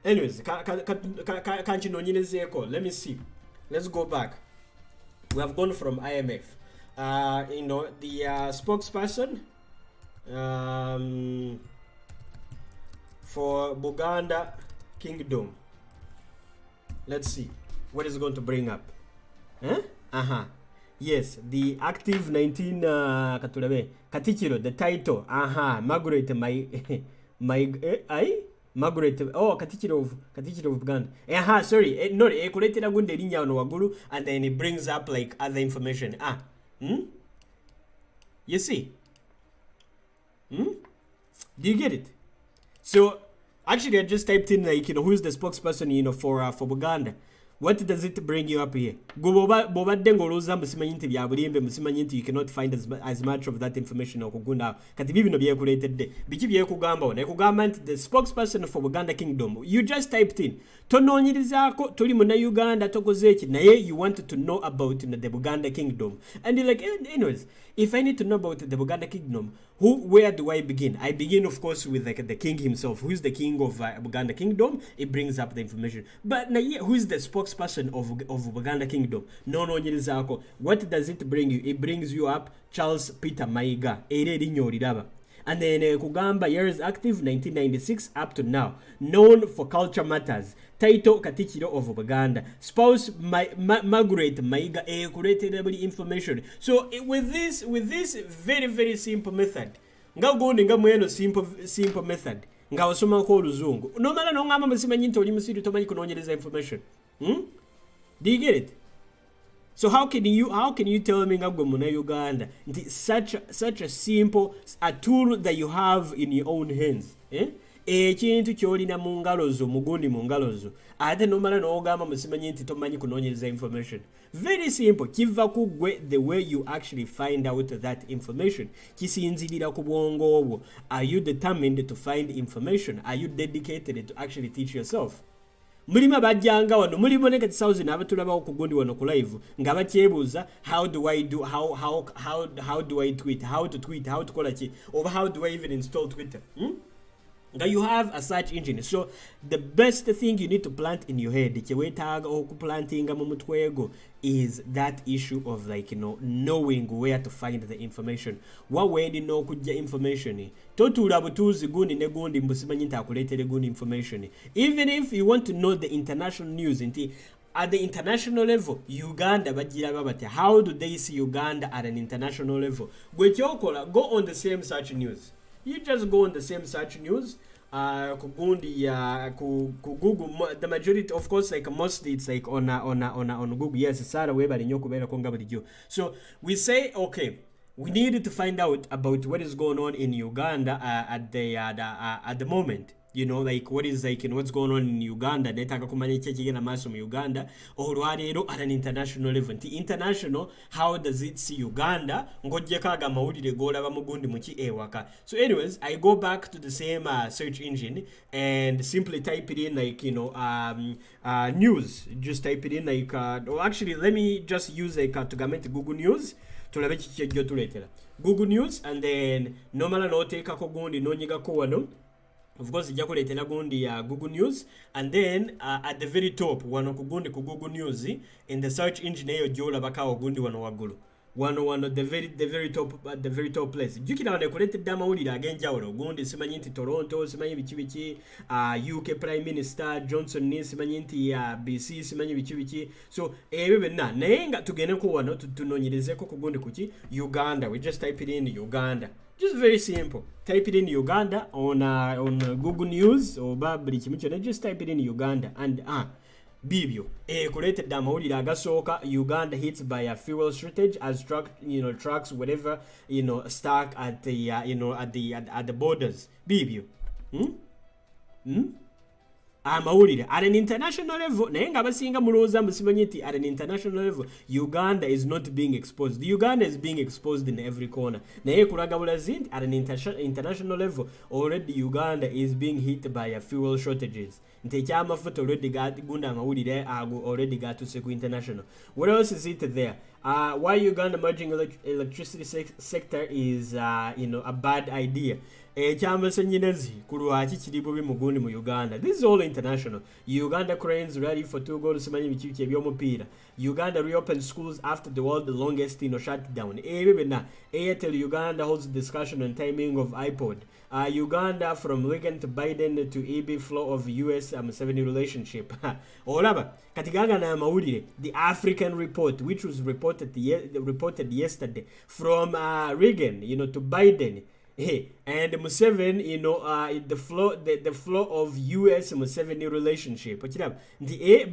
Anyways, can't you know, let me see. Let's go back. We have gone from IMF. You know, the spokesperson. for Buganda Kingdom. Let's see what is going to bring up. Yes, the active 19 Katichiro, the title. Margaret Margaret, Katichiro of Buganda. Sorry, no, collected a good linya on Waguru, and then it brings up like other information. You see? Do you get it? So actually, I just typed in like, who's the spokesperson, for Buganda. What does it bring you up here? You cannot find as much of that information. The spokesperson for Buganda Kingdom, you just typed in you wanted to know about the Buganda Kingdom. And you're like, anyways, if I need to know about the Buganda Kingdom, where do I begin? I begin, of course, with the king himself. Who's the king of Buganda Kingdom? It brings up the information. But who is the spokesperson of Buganda Kingdom? No, what does it bring you? It brings you up Charles Peter Mayiga. And then Kugamba years active 1996 up to now, known for culture matters. Title Katichiro of Buganda. Spouse Margaret Mayiga created information. So with this very very simple method, simple method. Nga wasoma ko oluzungu. Nomala no ngama musimanyi nti oli musiru tomanyi kunonyereza information. Do you get it? So how can you tell me ngagwe muna Uganda? Such a simple tool that you have in your own hands. Ekintu kyolina mu ngalo zo mugundi mu ngalo zo ate nomala n'ogamba musimanyi nti tomanyi kunonyereza information. Very simple. Kiva kugwe the way you actually find out that information. Kisinzirira ku bwongo obwo. Are you determined to find information? Are you dedicated to actually teach yourself? Mulima bajjanga wano mulimo ne kati 1000 abatulaba ku gundi wano ku live nga bakyebuuza how do I do how do I tweet, how to kola ki, or how do I even install Twitter? Now you have a search engine. So the best thing you need to plant in your head is that issue of knowing where to find the information. What way do you know kujja information? Totula butuzi gundi ne gundi mbusimanyi ntakuletere gundi information. Even if you want to know the international news, at the international level, Uganda bagira babate. How do they see Uganda at an international level? Go on the same search news. You just go on the same search news. Google. The majority, of course, like mostly it's like on Google. Yes, so we say, okay, we needed to find out about what is going on in Uganda at the moment. What is what's going on in Uganda. Netaka kumanya chekigenda maso mu Uganda olwalero at an international level. International, how does it see Uganda? Ngojjekaga mawulire golaba mugundi muki ewaka. So anyways, I go back to the same search engine and simply type it in news. Just type it in or actually let me just use tugamente Google News. Tulabe kikijjo tuletera. Google News, and then normally no take ko gundi no nyiga ko wano. Of course, jakuletera gundi ya Google News, and then at the very top, wano kugundi ku Google News in the search engine eyo jola bakawo gundi wano wagulu. Wano the very top at the very top place. Jukira wane kuletera amawulire agenjawulo gundi simanyi nti Toronto, simanyi biki UK Prime Minister Johnson ni simanyi nti BC simanyi biki. So ebyo benna naye nga tugende ko wano tunonyerezeko ku gundi kuki Uganda. We just type it in Uganda. Just very simple. Type it in Uganda on Google News or babli kimucho. Just type it in Uganda and bibyo. Created amawulire agasoka. Uganda hit by a fuel shortage as trucks whatever stuck at the at the borders. Bibyo. Amawulire at an international level naye nga basinga mulooza musimanyi nti at an international level Uganda is not being exposed. Uganda is being exposed in every corner. Naye kulaga bulazi nti at an international level already Uganda is being hit by fuel shortages. Nti ekyamafuta already gunda amawulire ago already gatuse ku international. What else is it there? Why Uganda merging electricity sector is a bad idea. ekyamasannyalaze ku lwaki kiri bubi mu gundi mu Uganda. This is all international. Uganda cranes rally for 2 goals simanyi biki ebyomupiira. Uganda reopen schools after the world's longest shutdown. Ebyo byonna. Airtel Uganda holds discussion on timing of iPod. Uganda from Reagan to Biden to EB flow of US Museveni relationship. Olaba katiganga na mawulire, the African report which was reported yesterday from Reagan, to Biden. And Museveni, the flow of US Museveni relationship. The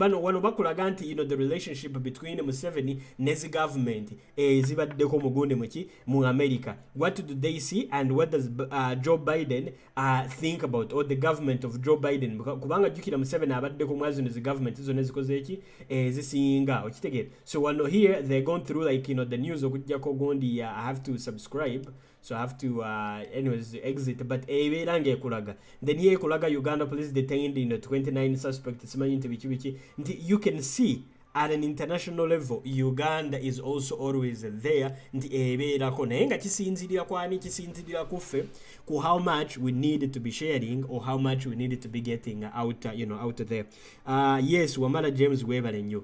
the relationship between Museveni and the government mu America. What do they see and what does Joe Biden think about, or the government of Joe Biden? Kubanga jukira Museveni abadde ku mwazi ne government izo nezikozeki zisinga okitegera. So here they're going through the news okujjako gondi I have to subscribe. So I have to anyways exit, but eberange ekulaga. Then here ekulaga Uganda police detained 29 suspects. You can see at an international level Uganda is also always there. Nti eberako naye nga kisinzirira kwani kisinzirira kufe ku how much we need to be sharing or how much we need to be getting out out there. Yes, Wamala James webale nnyo.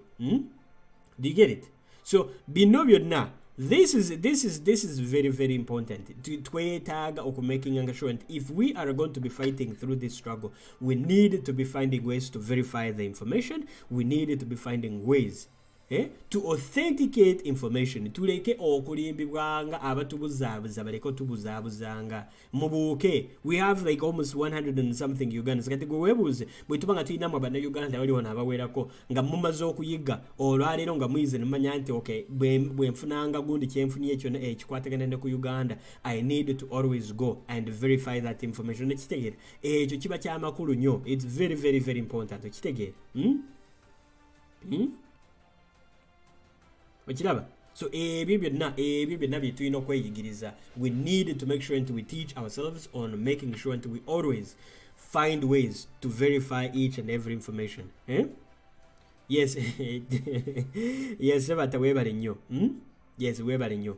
Do you get it? So bino byonna. This is very, very important to tag or making sure. And if we are going to be fighting through this struggle, we need to be finding ways to verify the information. We need to be finding ways to authenticate information. Tuleke okulimbibwanga abatubuzabuza baleko tubuzabuzanga mubuke. We have almost 100 and something Ugandans. Kati gwebuze bwetubanga tuyina mu abana Uganda bali wana abawerako nga mumaze okuyiga olwalero nga mwize nemanya nti okay bwe mfunanga gundi kyemfuni ekyo ekikwatagana ne ku Uganda, I need to always go and verify that information. Ekitegere ekyo kiba kyamakulu nnyo. It's very, very, very important. Ekitegere So ebyo byonna byetulina okweyigiriza. We need to make sure that we teach ourselves on making sure that we always find ways to verify each and every information. Yes. Yes, bata webale nnyo. Yes, webale nnyo.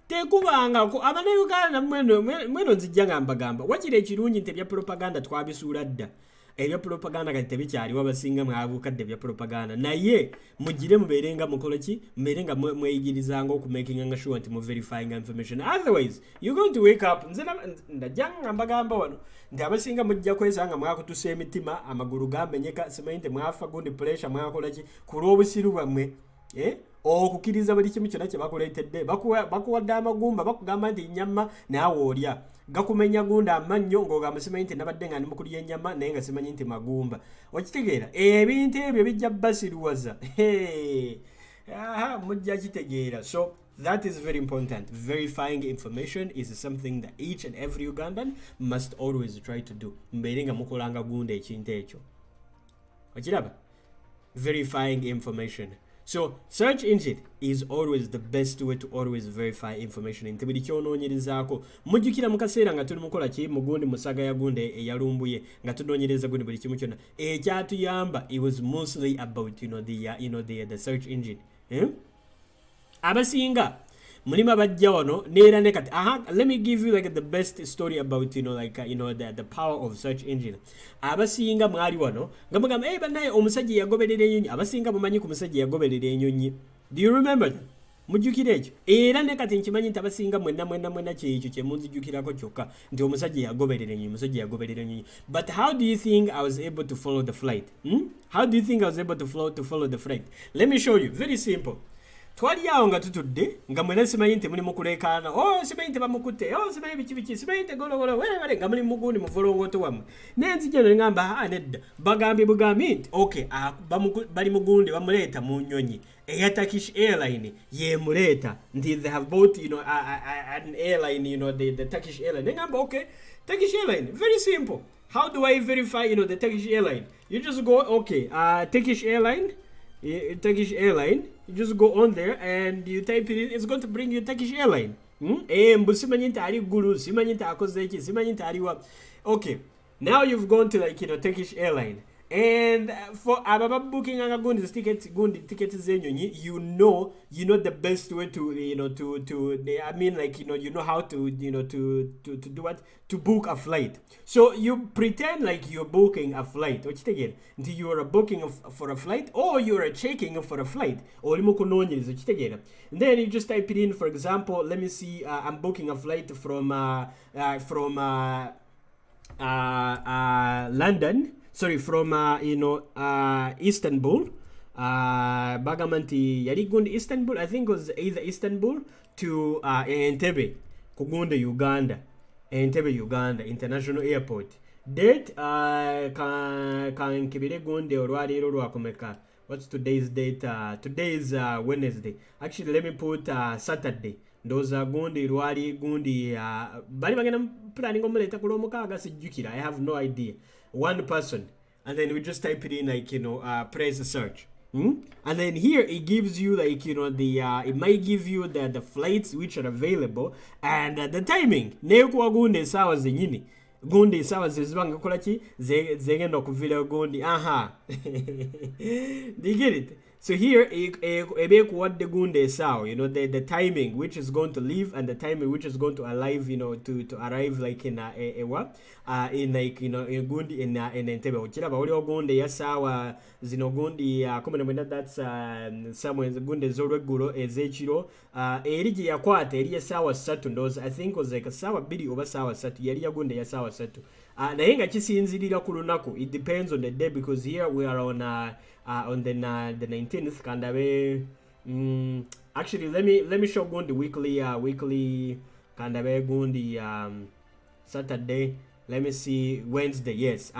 Tekubanga abana Uganda mweno nzijjanga mbagamba wakire ekirungi nti ebya propaganda twabisuula dda. Ebya propaganda kati tebikyaliwo abasinga mwabukadde bya propaganda. Naye mugire muberenga mukoloki mberenga mweyigirizanga okumakinga sure nti mu verifying information. Otherwise you're going to wake up nze ndajjanga mbagamba wano nti abasinga mujja kwesanga mwakutuse emitima amagulu gamenyeka simayinte mwafa gundi pressure mwakolaki kulw'obusiru bwammwe okukiriza buli kimu kyonna kye bakuleetedde bakuwadde amagumba bakugamba nti nyama naawe olya gakumenya gunda amannyo ng'ogamba simanyi nti nabadde nga ndimukulya ennyama naye nga simanyi nti magumba. Okitegeera ebintu ebyo bijja basiruwaza mujja kitegeera. So that is very important. Verifying information is something that each and every Ugandan must always try to do. Mbeere nga mukolanga gunda ekintu ekyo okiraba, verifying information. So search engine is always the best way to always verify information. Nti buli kyonoonyerezaako mujjukira mu kaseera nga tuli mukola ki mugundi musaga ya gunde eyalumbuye nga tunoonyereza gundi buli kimu kyonna ekyatuyamba. It was mostly about the search engine. Abasinga mulima bajja wano neera ne kati let me give you the best story about the power of search engine. Abasinga mwali wano nga mugamba banaye omusajja yagoberera ennyonyi. Abasinga mumanyi ku musajja yagoberera ennyonyi. Do you remember that? Mujjukira ekyo era ne kati nkimanyi nti abasinga mwenna kyekyo kye munzijjukirako kyokka nti omusajja yagoberera ennyonyi. But how do you think I was able to follow the flight? How do you think I was able to follow the flight? Let me show you. Very simple. Twali awo nga tutudde nga mwena simanyi nti muli mukulekaana simanyi nti bamukutte simanyi biki simanyi nti gologolo wale nga muli mugundi muvolongoto wammwe nenzijja nengamba nedda bagambye bugambi nti okay bali mugundi bamuleeta mu nnyonyi eya Turkish airline yemuleeta nti they have bought an airline the Turkish airline. Nengamba okay, Turkish airline, very simple. How do I verify the Turkish airline? You just go okay Turkish airline, you just go on there and you type it in. It's going to bring you Turkish airline. Mbu simanyi nti ali gulu, simanyi nti akoze eki, simanyi nti aliwa. Okay, now you've gone to Turkish airline And for ababa booking anga gundi tickets zenyonyi, you know the best way to I mean, like, you know how to to do what, to book a flight. So you pretend like you're booking a flight, which again, you are booking for a flight, or you are checking for a flight, or and then you just type it in. For example, let me see, I'm booking a flight from London, sorry, from Istanbul, Bagamanti Yarigund Istanbul, I think it was either Istanbul to Entebbe, Kugunda, Uganda, Entebbe, Uganda International Airport. Date kan kibire gunde olwaliro lwakomeka. What's today's date? Today is Wednesday. Actually, let me put Saturday. Those are gundi lwali gundi bali bagenda planning omuleta ku lwomukaaga sijjukira. I have no idea. One person, and then we just type it in, like, press the search. And then here it gives you, like, the it might give you the flights which are available and the timing. Nekuwa gundi sawa zenyini. Gundi sawa zizibanga kola ki zegenda okuvira gundi. Aha. Do you get it? So here ebe kuwadde gundi sawa, the timing which is going to leave and the timing which is going to arrive, to arrive, like, in in, like, in gundi in Entebbe. Ochiraba oli gundi ya sawa zino gundi 19, that's somewhere gundi z'olweggulo ez'ekiro eri yakwata eri ya sawa 3 ndoza. I think was like sawa 2 oba sawa 3 yali ya gundi ya sawa 3. Naye nga kisinzirira ku lunaku. It depends on the day, because here we are on the 19th. Kandabe actually let me show gundi weekly kandabe gundi Saturday. Let me see, Wednesday. Yes,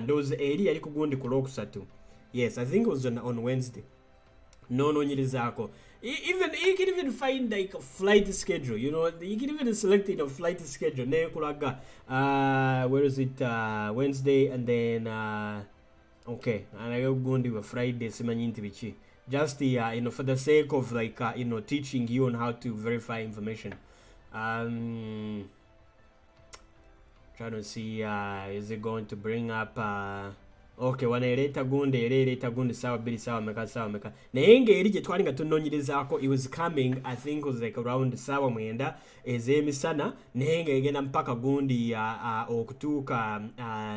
those area yali ku gundi ku Lwokusatu. Yes, I think it was on Wednesday. No nyirizako. Even you can even find, like, a flight schedule. You can even select a flight schedule. Ne kulaga where is it? Wednesday, and then okay, and I go gundi with Friday simanyinti bichi. Just the for the sake of, like, teaching you on how to verify information. Trying to see, is it going to bring up okay, wanaereta gundi sawa 2 sawa meka naye ngeri gye twali nga tunonyirizaako, it was coming, I think it was like around sawa 9 ez'emisana, naye ng'egenda mpaka gundi okutuuka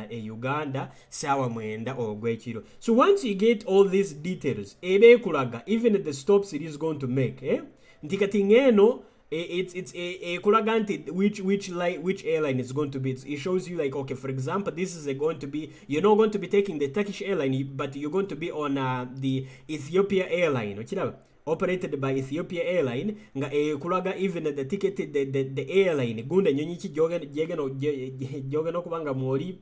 Uganda sawa 9 ogw'ekiro. So once you get all these details, eba ekulaga even the stops it is going to make, nti kati ng'eno it's a kulaganti which airline is going to be. It shows you, like, okay, for example, this is going to be, you're not going to be taking the Turkish airline, but you're going to be on the Ethiopia airline, operated by Ethiopia airline. Nga kulaga even the ticket, the airline gunde nyonyi jogeno kubanga mori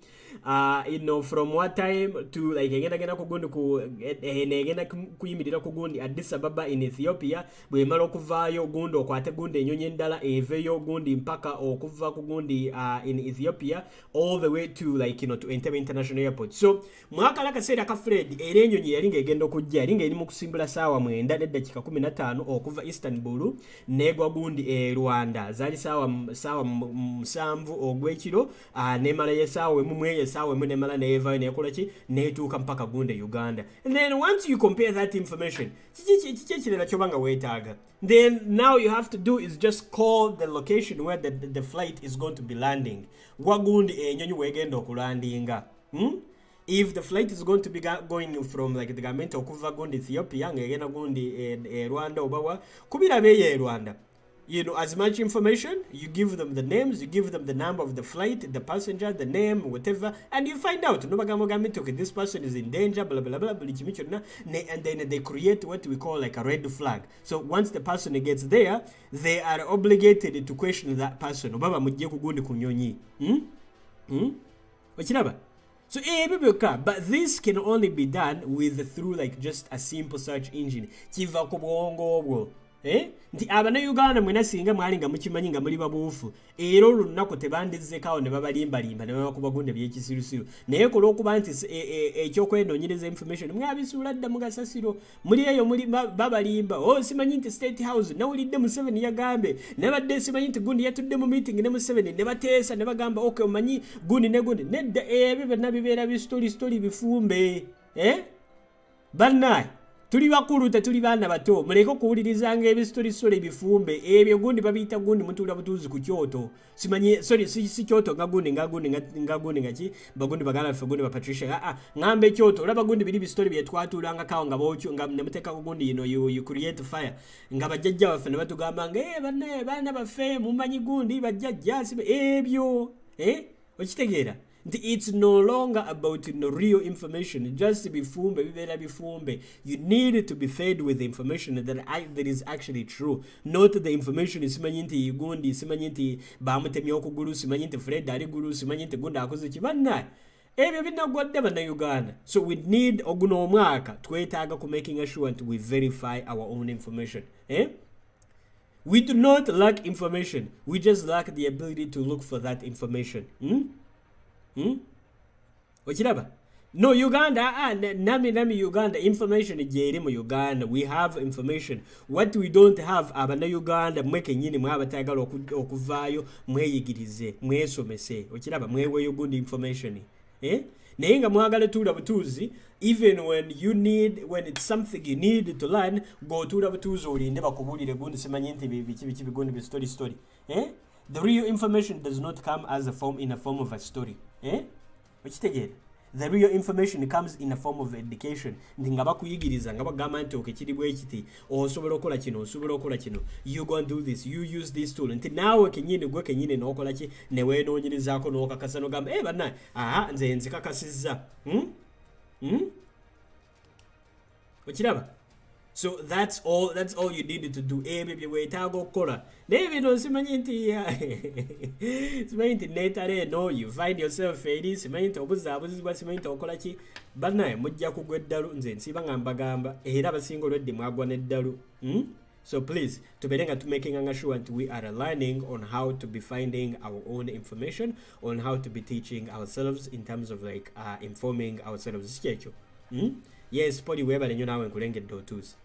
from what time to, like, egenda kugundi ku egenda kuyimirira ku gundi Addis Ababa in Ethiopia, bwe mala okuvaayo gundi okwate gundi enyonyi endala eveyo gundi mpaka okuva ku gundi in Ethiopia all the way to, like, to Entebbe International Airport. So mwakala kaseera ka Fred era enyonyi yali ng'egenda okujja, yali ng'eri mu kusimbula saawa 9 n'eddakiika 15 okuva Istanbul negwa gundi Rwanda, zaali saawa 7 ogw'ekiro, nemala yesaawa emu sawa emu nemala neevayo nekola ki neetuuka mpaka gundi Uganda. And then once you compare that information, kiki ekirala ky'obanga weetaaga, then now you have to do is just call the location where the flight is going to be landing, wagundi enyonyi weegenda okulandinga. If the flight is going to be going from, like, the government okuva gundi Ethiopia ng'egenda gundi Rwanda obawa kubira beye Rwanda, as much information, you give them the names, you give them the number of the flight, the passenger, the name, whatever, and you find out, okay, this person is in danger, blah, blah, blah, and then they create what we call, like, a red flag. So once the person gets there, they are obligated to question that person. So but this can only be done through, like, just a simple search engine. nti abannayuganda mwena singa mwali nga mukimanyi nga muli babuufu era olunaku tebandizzekaawo ne babalimbalimba ne babakuba gunde byekisirusiru naye ku lw'okuba nti ekyokwenoonyereza information mwabisuula dda mu gasasiro muli eyo babalimba simanyi nti state house nawulidde Museveni yagambye nebadde simanyi nti gundi yatudde mu meeting ne Museveni ne bateesa ne bagamba omanyi gundi ne gundi nedda ebyo byonna bibeera bistori bifumbe bannaye tuli bakulu tetuli baana bato muleke okuwulirizanga ebisitori ebifumbe ebyo gundi babiyita gundi mutuula butuuzi ku kyoto simanyi si kyoto nga gundi nga ki bagundi baganda ffe gundi bapatricia ngamba ekyoto olaba gundi biri bistori byetwatuulangakawo nga bokyo nga nemuteekako gundi you create fire nga bajjajja baffe ne batugamba nga bannaye baana baffe mumanyi gundi bajjajja ebyo okitegeera it's no longer about real information. Just bifumbe, bifumbe. You need to be fed with the information that is actually true. Not the information is simanyinti gundi, simanyinti bamutemi okugulu, simanyinti Fred ari guru, simanyinti gunda akoze kibanna. Ebyo binagwadde bannayuganda. So we need oguno omwaka twetaaga ku making sure that we verify our own information. We do not lack information. We just lack the ability to look for that information. Ochiraba? No, Uganda, nami Uganda, information jeri mu Uganda. We have information. What we don't have, abana Uganda, mweke nyini mwabatagala okuvayo, mweyigirize, mwesomese. Ochiraba, mweweyo good information. Naye nga mwagala tuula butuuzi, even when it's something you need to learn, go tuula butuuzi olinde bakubulire gundi simanyi nti biki gundi bi story. The real information does not come in a form of a story. Okitegeera? The real information comes in a form of education. Ndi nga bakuyigiriza nga bagamba nti okekiri bwekiti osobola okola kino you go and do this, you use this tool nti naawe kenyini n'okola ki ne weenoonyerezaako n'okakasa n'ogamba bannaye nze nzikakasizza okiraba? So that's all you needed to do. Ebyo weetaaga okukola. Naye bino simanyi nti neetale no, you find yourself eri, simanyi nti obuzaabuzibwa, simanyi nti okola ki. Bannaye mujja kugwa eddalu, nze nsiba nga mbagamba era abasinga olwedde mwagwa n'eddalu. So please, tuberenga to making sure that we are learning on how to be finding our own information, on how to be teaching ourselves in terms of informing ourselves. Yes, Spiderweb and nawe nkulengedde otuuzi.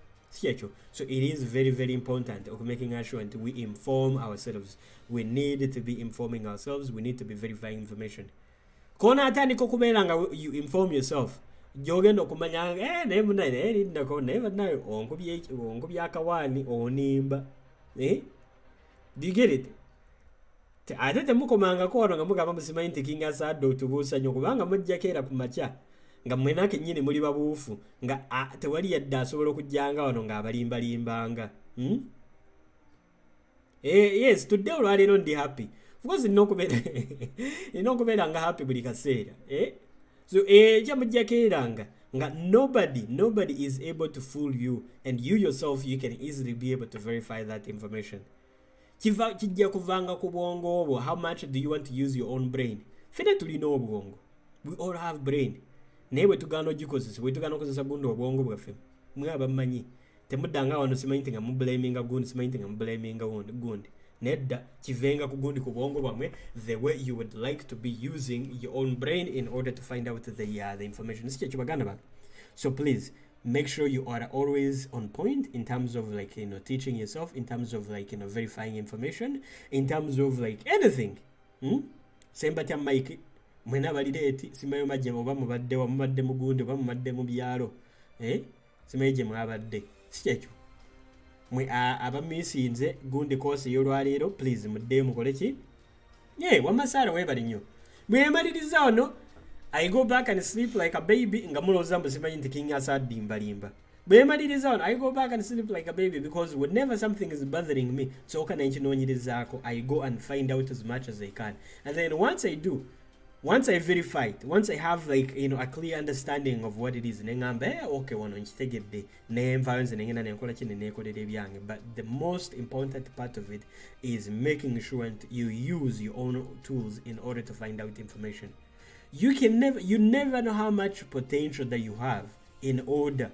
So it is very, very important of making sure that we inform ourselves. We need to be informing ourselves. We need to be verifying information. Kona atandika okubeera nga you inform yourself. Gyogenda okumanya naye munaye lindako naye bannaye onkubya akawaani onimba. Do you get it? Ate temukomangako wano nga mugamba musimanyi nti King Asadde otubuusa nnyo kubanga mujjako era ku makya nga mwena kennyini muli babuufu nga tewali yadde asobola okujjanga wano nga abalimbalimbanga. Yes, today olwaleero ndi happy. Of course nina okubeera nga happy buli kaseera. So kyamujjako era nga nobody is able to fool you, and you yourself you can easily be able to verify that information. Kijja kuvanga ku bwongo obwo. How much do you want to use your own brain? Fena tulina obwongo. We all have brain. Naye bwe tugaana ogikozesa, bwe tugaana okozesa gundi obwongo bwaffe mwe abamanyi temuddanga wano simanyi nti nga mublaminga gundi, simanyi nti nga mublaminga gundi. Nedda kivenga ku gundi ku bwongo bwamwe, the way you would like to be using your own brain in order to find out the information. Sikyo kibaganda bantu. So please make sure you are always on point in terms of teaching yourself, in terms of verifying information, in terms of anything. Sembatya Mike mwena balireti simayo majje oba mubadde mugundi oba mubadde mu byalo simayo gye mwabadde sikekyo mwe abamisinze gundi course y'olwaleero please mudde mukole ki wamasaala webali nnyo mwemaliriza ono I go back and sleep like a baby nga mulowooza mbu simanyi nti King Asadde limbalimba. Bwemaliriza ono I go back and sleep like a baby because whenever something is bothering me sooka nenkinoonyerizaako I go and find out as much as I can, and then once I do, once I verify it, once I have a clear understanding of what it is, nengamba okay wano nkitegedde nenvaayo nze nengenda nenkola kino neekolera ebyange. But the most important part of it is making sure that you use your own tools in order to find out information. You never know how much potential that you have in order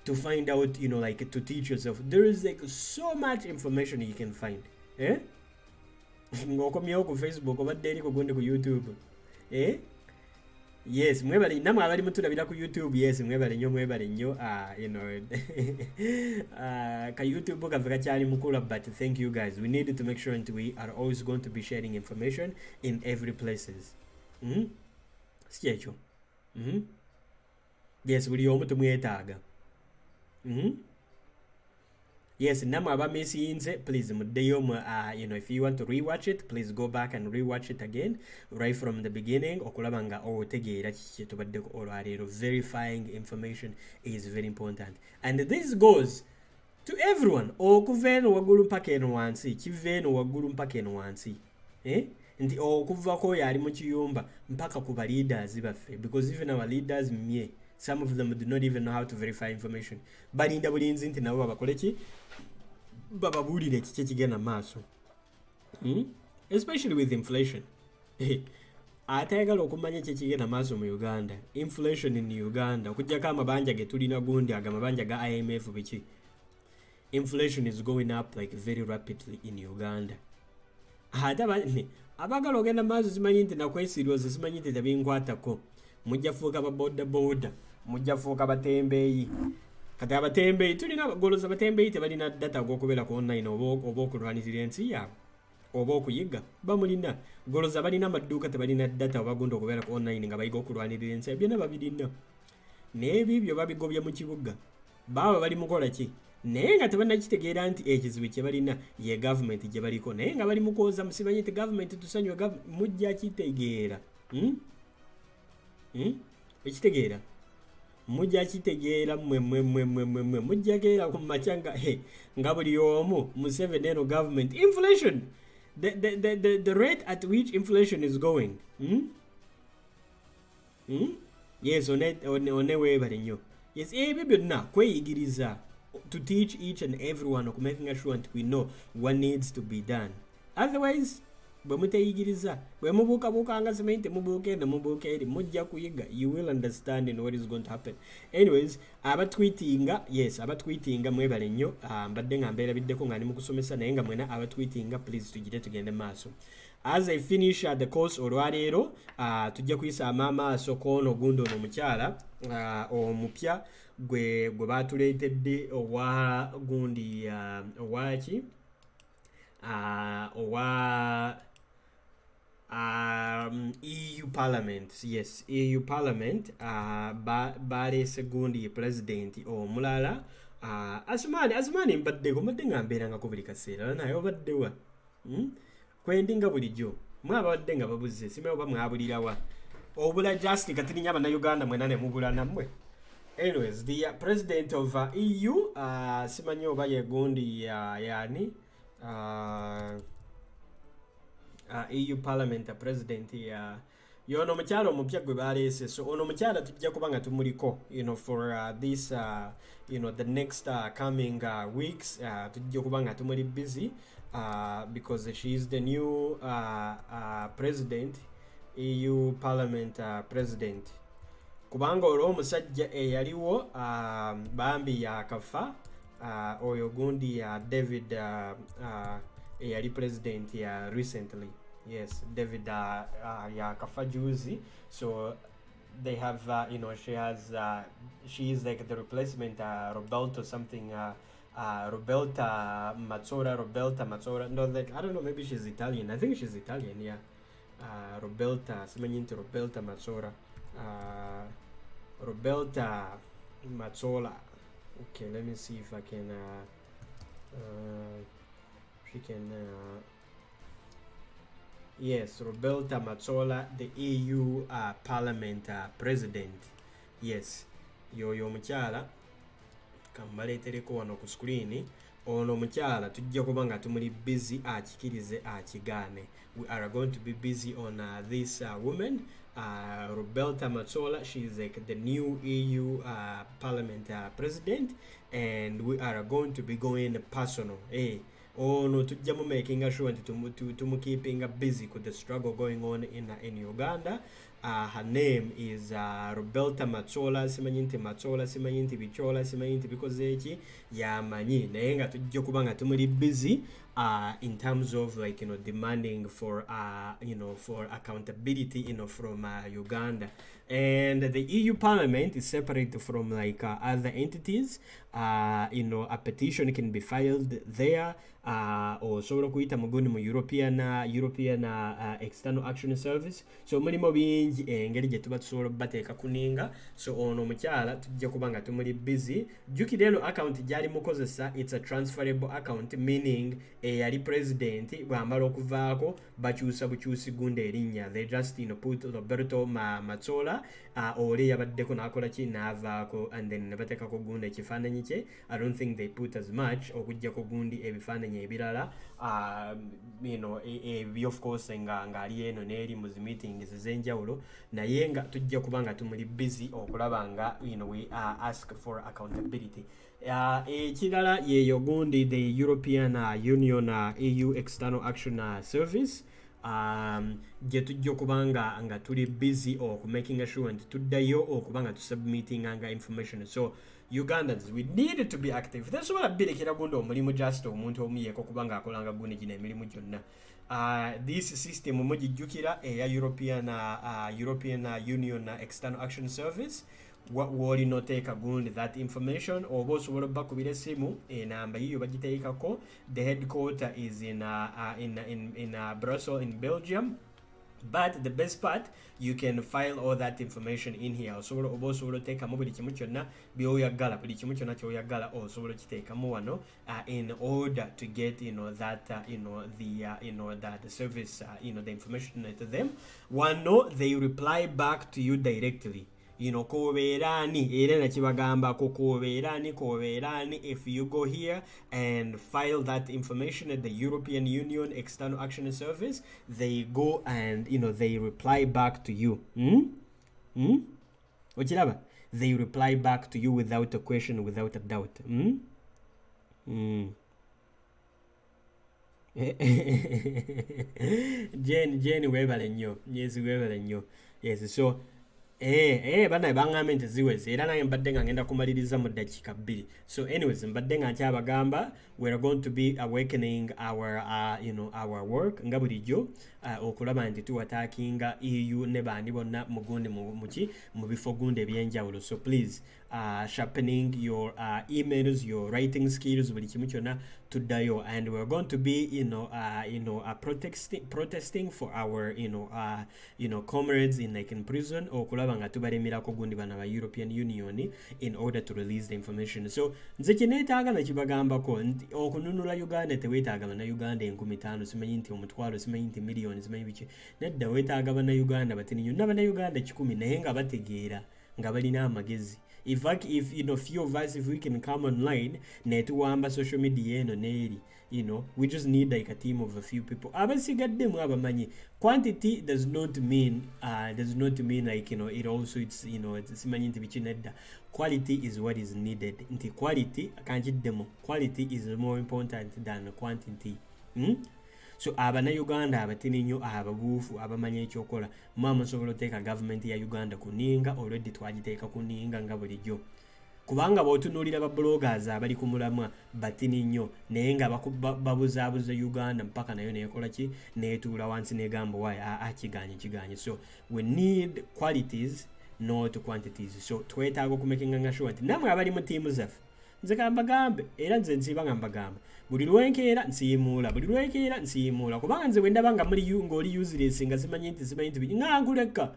to find out, you know, like to teach yourself. There is like so much information you can find. Eh? Ngokomyewo ku Facebook obadde eri kugundi ku YouTube. Eh? Yes, mwebale namwe abali mutulabira ku YouTube. Yes, mwebale nnyo. You know, ka YouTube kave kakyali mukula, but thank you guys. We need to make sure that we are always going to be sharing information in every places. Sikyecho. Yes, buli omu tumwetaaga. Yes, namwe abamisinze, please muddeyo you know, if you want to rewatch it, please go back and rewatch it again right from the beginning okulaba nga otegeera kiki tubaddeko olwaleero. Verifying information is very important, and this goes to everyone. Okuva eno waggulu mpaka eno wansi, kiva eno waggulu mpaka eno wansi, nti okuvako oyo ali mu kiyumba mpaka ku ba leaders baffe, because even our leaders some of them do not even know how to verify information. Balinda bulinzi nti nabo babakole ki, bababuulire kiki ekigenda maaso. Especially with inflation. Atayagala okumanya kiki ekigenda maaso mu Uganda. Inflation in Uganda, okujjako amabanja ge tulina gundi, agamabanja ga IMF biki. Inflation is going up like very rapidly in Uganda. Abagala ogenda maaso simanyi nti nakwesirioza, simanyi nti tabinkwatako. Mujja fuuka ba boda, mujja fuuka batembeeyi. Kati abatembeeyi tulina goloza batembeeyi tebalina data g'okubeera ku online oba okulwanirira ensi yaabwe oba okuyiga. Bamulina goloza balina amaduuka tebalina data oba gundi okubeera ku online nga bayiga okulwanirira ensi. Byonna babirina. N'ebibyo babigobye mu kibuga. Baba bali mukola ki? Naye nga tebannakitegeera nti ekizibu kye balina ye gavumenti gye baliko. Naye nga bali mukooza musimanyi nti gavumenti tusanywa mujja kitegeera. Ekitegeera mujja kitegeera mmwe mujja geera ku machanga nga buli omu Museveni eno government. Inflation, the rate at which inflation is going. Yes, one weebale nnyo. Yes, ebyo byonna kweyigiriza to teach each and everyone, making sure that we know what needs to be done. Otherwise, bwe muteyigiriza, bwe mubuukabuuka nga simanyi temubuuka eno mubuuka eri, mujja kuyiga. You will understand in what is going to happen. Anyways, abatweetinga mwebale nnyo. Mbadde nga mbeerabiddeko nga ndi mu kusomesa, naye nga mwena abatweetinga, please tugire tugende maaso. As I finish the course olwaleero, tujja kuyisaamu amaaso k'ono gundi ono omukyala omupya gwe baatuleetedde owa gundi owaki owa EU Parliament. Yes, EU Parliament baleese gundi president omulala. Asumani mbaddeko, mbadde nga mbeerangako buli kaseera naye obaddewa. Kwendinga bulijjo mwabadde nga babuze, simanyi oba mwabulirawa obula just katirinya abannayuganda mwena ne mubula nammwe. Anyways, the president of EU, simanyi oba ye gundi yani EU Parliament president yono omukyala omupya gwe baleese. So ono omukyala tujja kuba nga tumuliko, you know, for this you know, the next coming weeks. Tujja kuba nga tumuli busy because she is the new president, EU Parliament president. Kubanga olwo omusajja eyaliwo bambi yakafa, oyo gundi David eyali president recently. Yes, David yakafa juzi. So they have you know, she is like the replacement, Roberto something, Roberta Mazzola. No, like I don't know, maybe she's Italian. I think she's Italian, yeah. Roberta, simanyi nti Roberta Mazzola. Roberta Mazzola. Okay, let me see if I can she can yes, Roberta Mazzola, the EU Parliament president. Yes, yoyo omukyala kambaleetereko wano ku screen. Ono omukyala tujja kuba nga tumuli busy akikirize akigaane. We are going to be busy on this woman, Roberta Mazzola. She is like the new EU Parliament president, and we are going to be going personal. Ono tujja mu making sure to keeping busy with the struggle going on in Uganda. her name is Roberta Machola. Simanyi nti Machola, simanyi nti Bichola, simanyi nti bikoze eki yamanyi naye nga tujja kuba nga tumuli busy in terms of like demanding for for accountability from Uganda. And the EU Parliament is separate from like other entities. A petition can be filed there, or sobola kuyita muguni mu European External Action Service. So mulimo bingi engeri gye tuba tusobola bateeka kuninga. So ono mukyala tujja kuba nga tumuli busy. Jukira eno account gyali mukozesa, it's a transferable account, meaning yali president bwamala okuvaako bakyusa bukyusi gunda erinnya. They just put Roberto Machola oli yabaddeko n'akola ki n'avaako, and then ne bateekako gunda ekifaananyi kye. I don't think they put as much okujjako gundi ebifaananyi ebirala of course ng'ali eno n'eri mu meetings ez'enjawulo, naye nga tujja kuba nga tumuli busy okulaba nga we ask for accountability. Ekirala yeyo gundi the European Union EU External Action Service, gye tujja okuba nga tuli busy making sure nti tuddayo okuba nga tusubmitting nga information. So Ugandans, we need to be active. Tesobola birekera gundi omulimu just omuntu omu yeeko kuba nga akolanga gundi gino emirimu gyonna. This system mugijjukira eya European Union External Action Service. Woli noteeka gundi that information, oba osobola bakubira essimu enamba yiyo bagiteekako. The headquarter is in Brussels in Belgium. But the best part, you can file all that information in here. Osobola oteekamu buli kimu kyonna byoyagala, buli kimu kyonna kyoyagala osobola kiteekamu wano in order to get that the service the information to them. Wano they reply back to you directly. Kobeerani era nakibagambako kobeerani. If you go here and file that information at the European Union External Action Service, they go and they reply back to you. Ochiraba, they reply back to you without a question, without a doubt. Jane webale nnyo. Yes, webale nnyo. Yes, so bana bangambe nti ziweze era naye mbadde nga ngenda kumaliriza mu dakiika 2. So anyways, mbadde nga nkyabagamba we're going to be awakening our work nga bulijjo okulaba nti tuwataakinga EU ne bandi bonna mugundi mu bifo gundi ebyenjawulo. So please sharpening your emails, your writing skills, buli kimu kyonna tuddayo, and we're going to be protesting for our comrades in prison okulaba nga tubalemerako gundi bana ba European Union in order to release the information. So nze kineetaaga nakibagambako nti okununula Uganda teweetaaga bana Uganda 15,000, simanyi nti omutwalo, simanyi nti million, simanyi biki. Nedda weetaaga bana Uganda batini nyonna bana Uganda 1,000 naye nga bategeera nga balina amagezi. If few of us, if we can come online netuwamba social media eno neeri, we just need like a team of a few people. Abasigaddemu abamanyi. Quantity does not mean like it also it's simanyi nti biki. Nedda, quality is what is needed. Nti quality kanjiddemu, quality is more important than quantity. So Uganda abatini nnyo ababuufu abamanyi ekyokola mama nsobola oteeka government ya Uganda kuninga, already twagiteeka kuninga nga bulijjo, kubanga bw'otunuulira ba bloggers abali ku mulamwa batini nnyo naye nga babuzaabuza Uganda mpaka nayo neekola ki neetuula wansi negamba waayi kiganye. So we need qualities not quantities. So twetaaga okumakinga nga sure nti namwe abali mu tiimu zaffe nze kambagambe era nze nsiiba nga mbagamba buli lwenkeera nsiimuula kubanga nze wendaba nga muli ng'oli useless nga simanyi nti nga nkuleka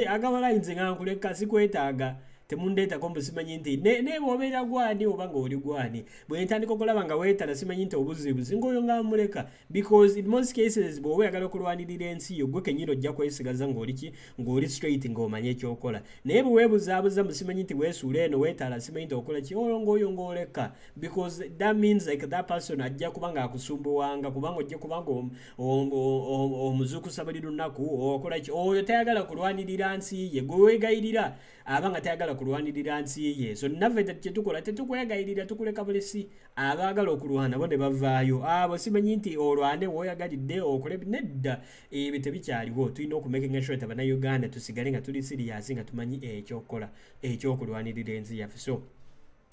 agabalayi nze nga nkuleka sikwetaaga temundeetako mbu simanyi nti ne bw'obeera gwani oba ng'oli gwani bwe ntandika okulaba nga weetala simanyi nti obuzibuzi ng'oyo nga muleka, because in most cases bw'oba oyagala okulwanirira ensi yo gwe kenyini ojja kwesigaza ng'oli straight ng'omanye ekyokola, naye bwe weebuzaabuza mu simanyi nti weesuula eno weetala simanyi nti okola ki ng'oyo ng'oleka, because that means like that person ajja kuba ng'akusumbuwanga kubanga ojja kuba nga omuzuukusa buli lunaku okola ki, oyo tayagala kulwanirira nsi ye, gwe weegayirira aba nga tayagala kulwanirira nsi ye so nave tetukola tetukwegayirira tukuleka bulesi abaagala okulwana bo ne bavaayo abo simanyi nti olwane woyagalidde okole nedda ebyo tebikyaliwo tulina okumakinga sure Uganda tusigale nga tuli serious nga tumanyi ekyokukola ekyokulwanirira ensi yaffe so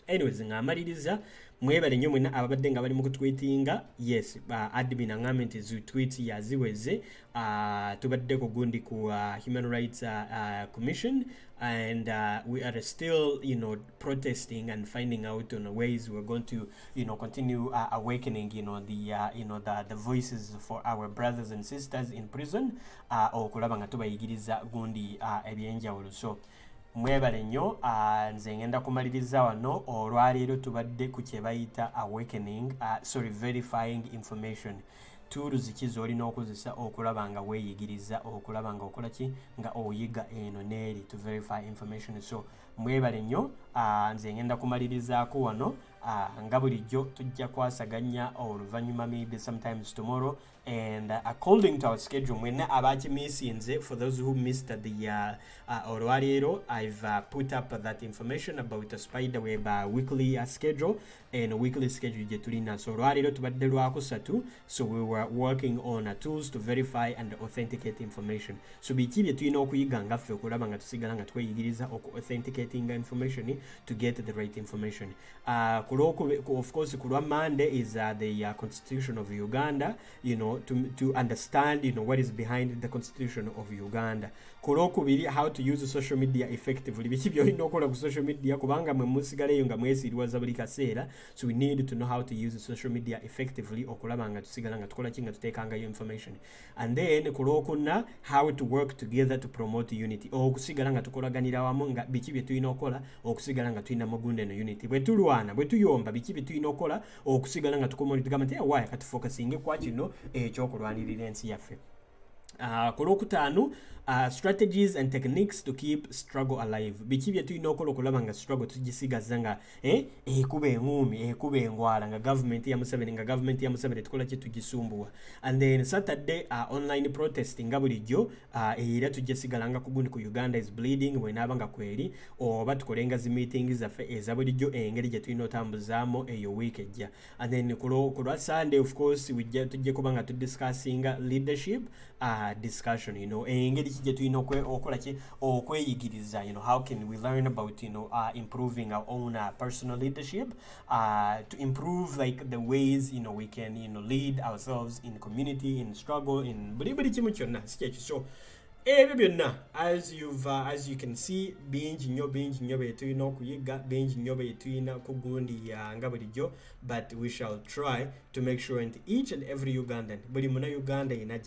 anyways ng'amaliriza mwebale nnyo mwena ababadde nga bali mu kutweetinga yes admin aŋŋambye nti tweet yaziweze tubadde ku gundi ku Human Rights Commission and we are still protesting and finding out on ways we're going to continue awakening the voices for our brothers and sisters in prison okulaba nga tubayigiriza gundi ebyenjawulo so mwebale nnyo nze ngenda kumaliriza wano olwaleero tubadde ku kye bayita awakening verifying information tools ki z'olina okozesa okulaba nga weeyigiriza okulaba nga okola ki nga oyiga eno neeri to verify information so mwebale nnyo nze ngenda kumalirizaako wano nga bulijjo tujja kwasaganya oluvannyuma maybe sometimes tomorrow and according to our schedule mwena abakimisinze for those who missed the olwaleero I've put up that information about the Spiderweb weekly schedule and weekly schedule gye tulina so olwaleero tubadde lwakusatu so we were working on tools to verify and authenticate information so biki bye tulina okuyiga ngaffe okulaba nga tusigala nga tweyigiriza oku authenticating information to get the right information of course kulwa Monday is the constitution of Uganda to understand what is behind the constitution of Uganda kulokubiri how to use social media effectively biki byolina okola ku social media kubanga mwe musigaleyo nga mwesiriwaza buli kaseera so we need to know how to use social media effectively okulaba nga tusigala nga tukola kinga tutekangayo information and then kulokuna how to work together to promote unity okusigala nga tukolaganira wamu nga biki bye tulina okola okusigala nga tulina mugunde no unity bwe tulwana bwe tuyomba biki bye tulina okola okusigala nga tukomola tugamati why katufocusinge kwa kino ekyokulwanirira ensi yaffe kulokutaano strategies and techniques to keep struggle alive biki bye tulina okola okulaba nga struggle tugisigaza nga ekuba engumi ekuba engwala nga government ya Museveni tukola kye tugisumbuwa and then Saturday online protesting nga bulijjo era tujjesigalanga ku gundi ku Uganda is bleeding bwenaabanga kweri oba tukolenga zi meeting zaffe eza bulijjo engeri gye tulina otambuzaamo eyo week ejja and then kulwa Sunday of course tujje kubanga tudiscussinga leadership discussion engeri kije tulina okola ki okweyigiriza how can we learn about improving our own personal leadership to improve like the ways we can lead ourselves in community in struggle in buli kimu kyonna sikyeki so ebyo byonna as you can see bingi nnyo betulina okuyiga bingi nnyo betulina ku gundi nga bulijjo but we shall try to make sure nti each and every Ugandan buli muna Uganda ina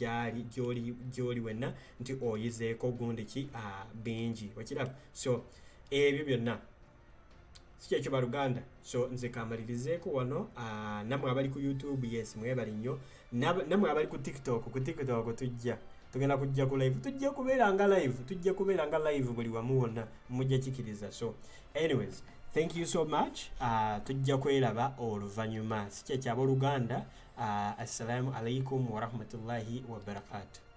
gyoli wenna nti oyizeeko gundi ki bingi wakiraba so ebyo byonna sikyekyo baluganda so nze kamalirizeeko wano namwe abali ku YouTube yes mwebali nnyo namwe abali ku TikTok tugenda kujja ku live tujja kubeera nga live buli wamu wonna mujja kikiriza so anyways thank you so much tujja kweraba oluvannyuma sikyekyo abooluganda assalamu alaikum warahmatullahi wabarakatuh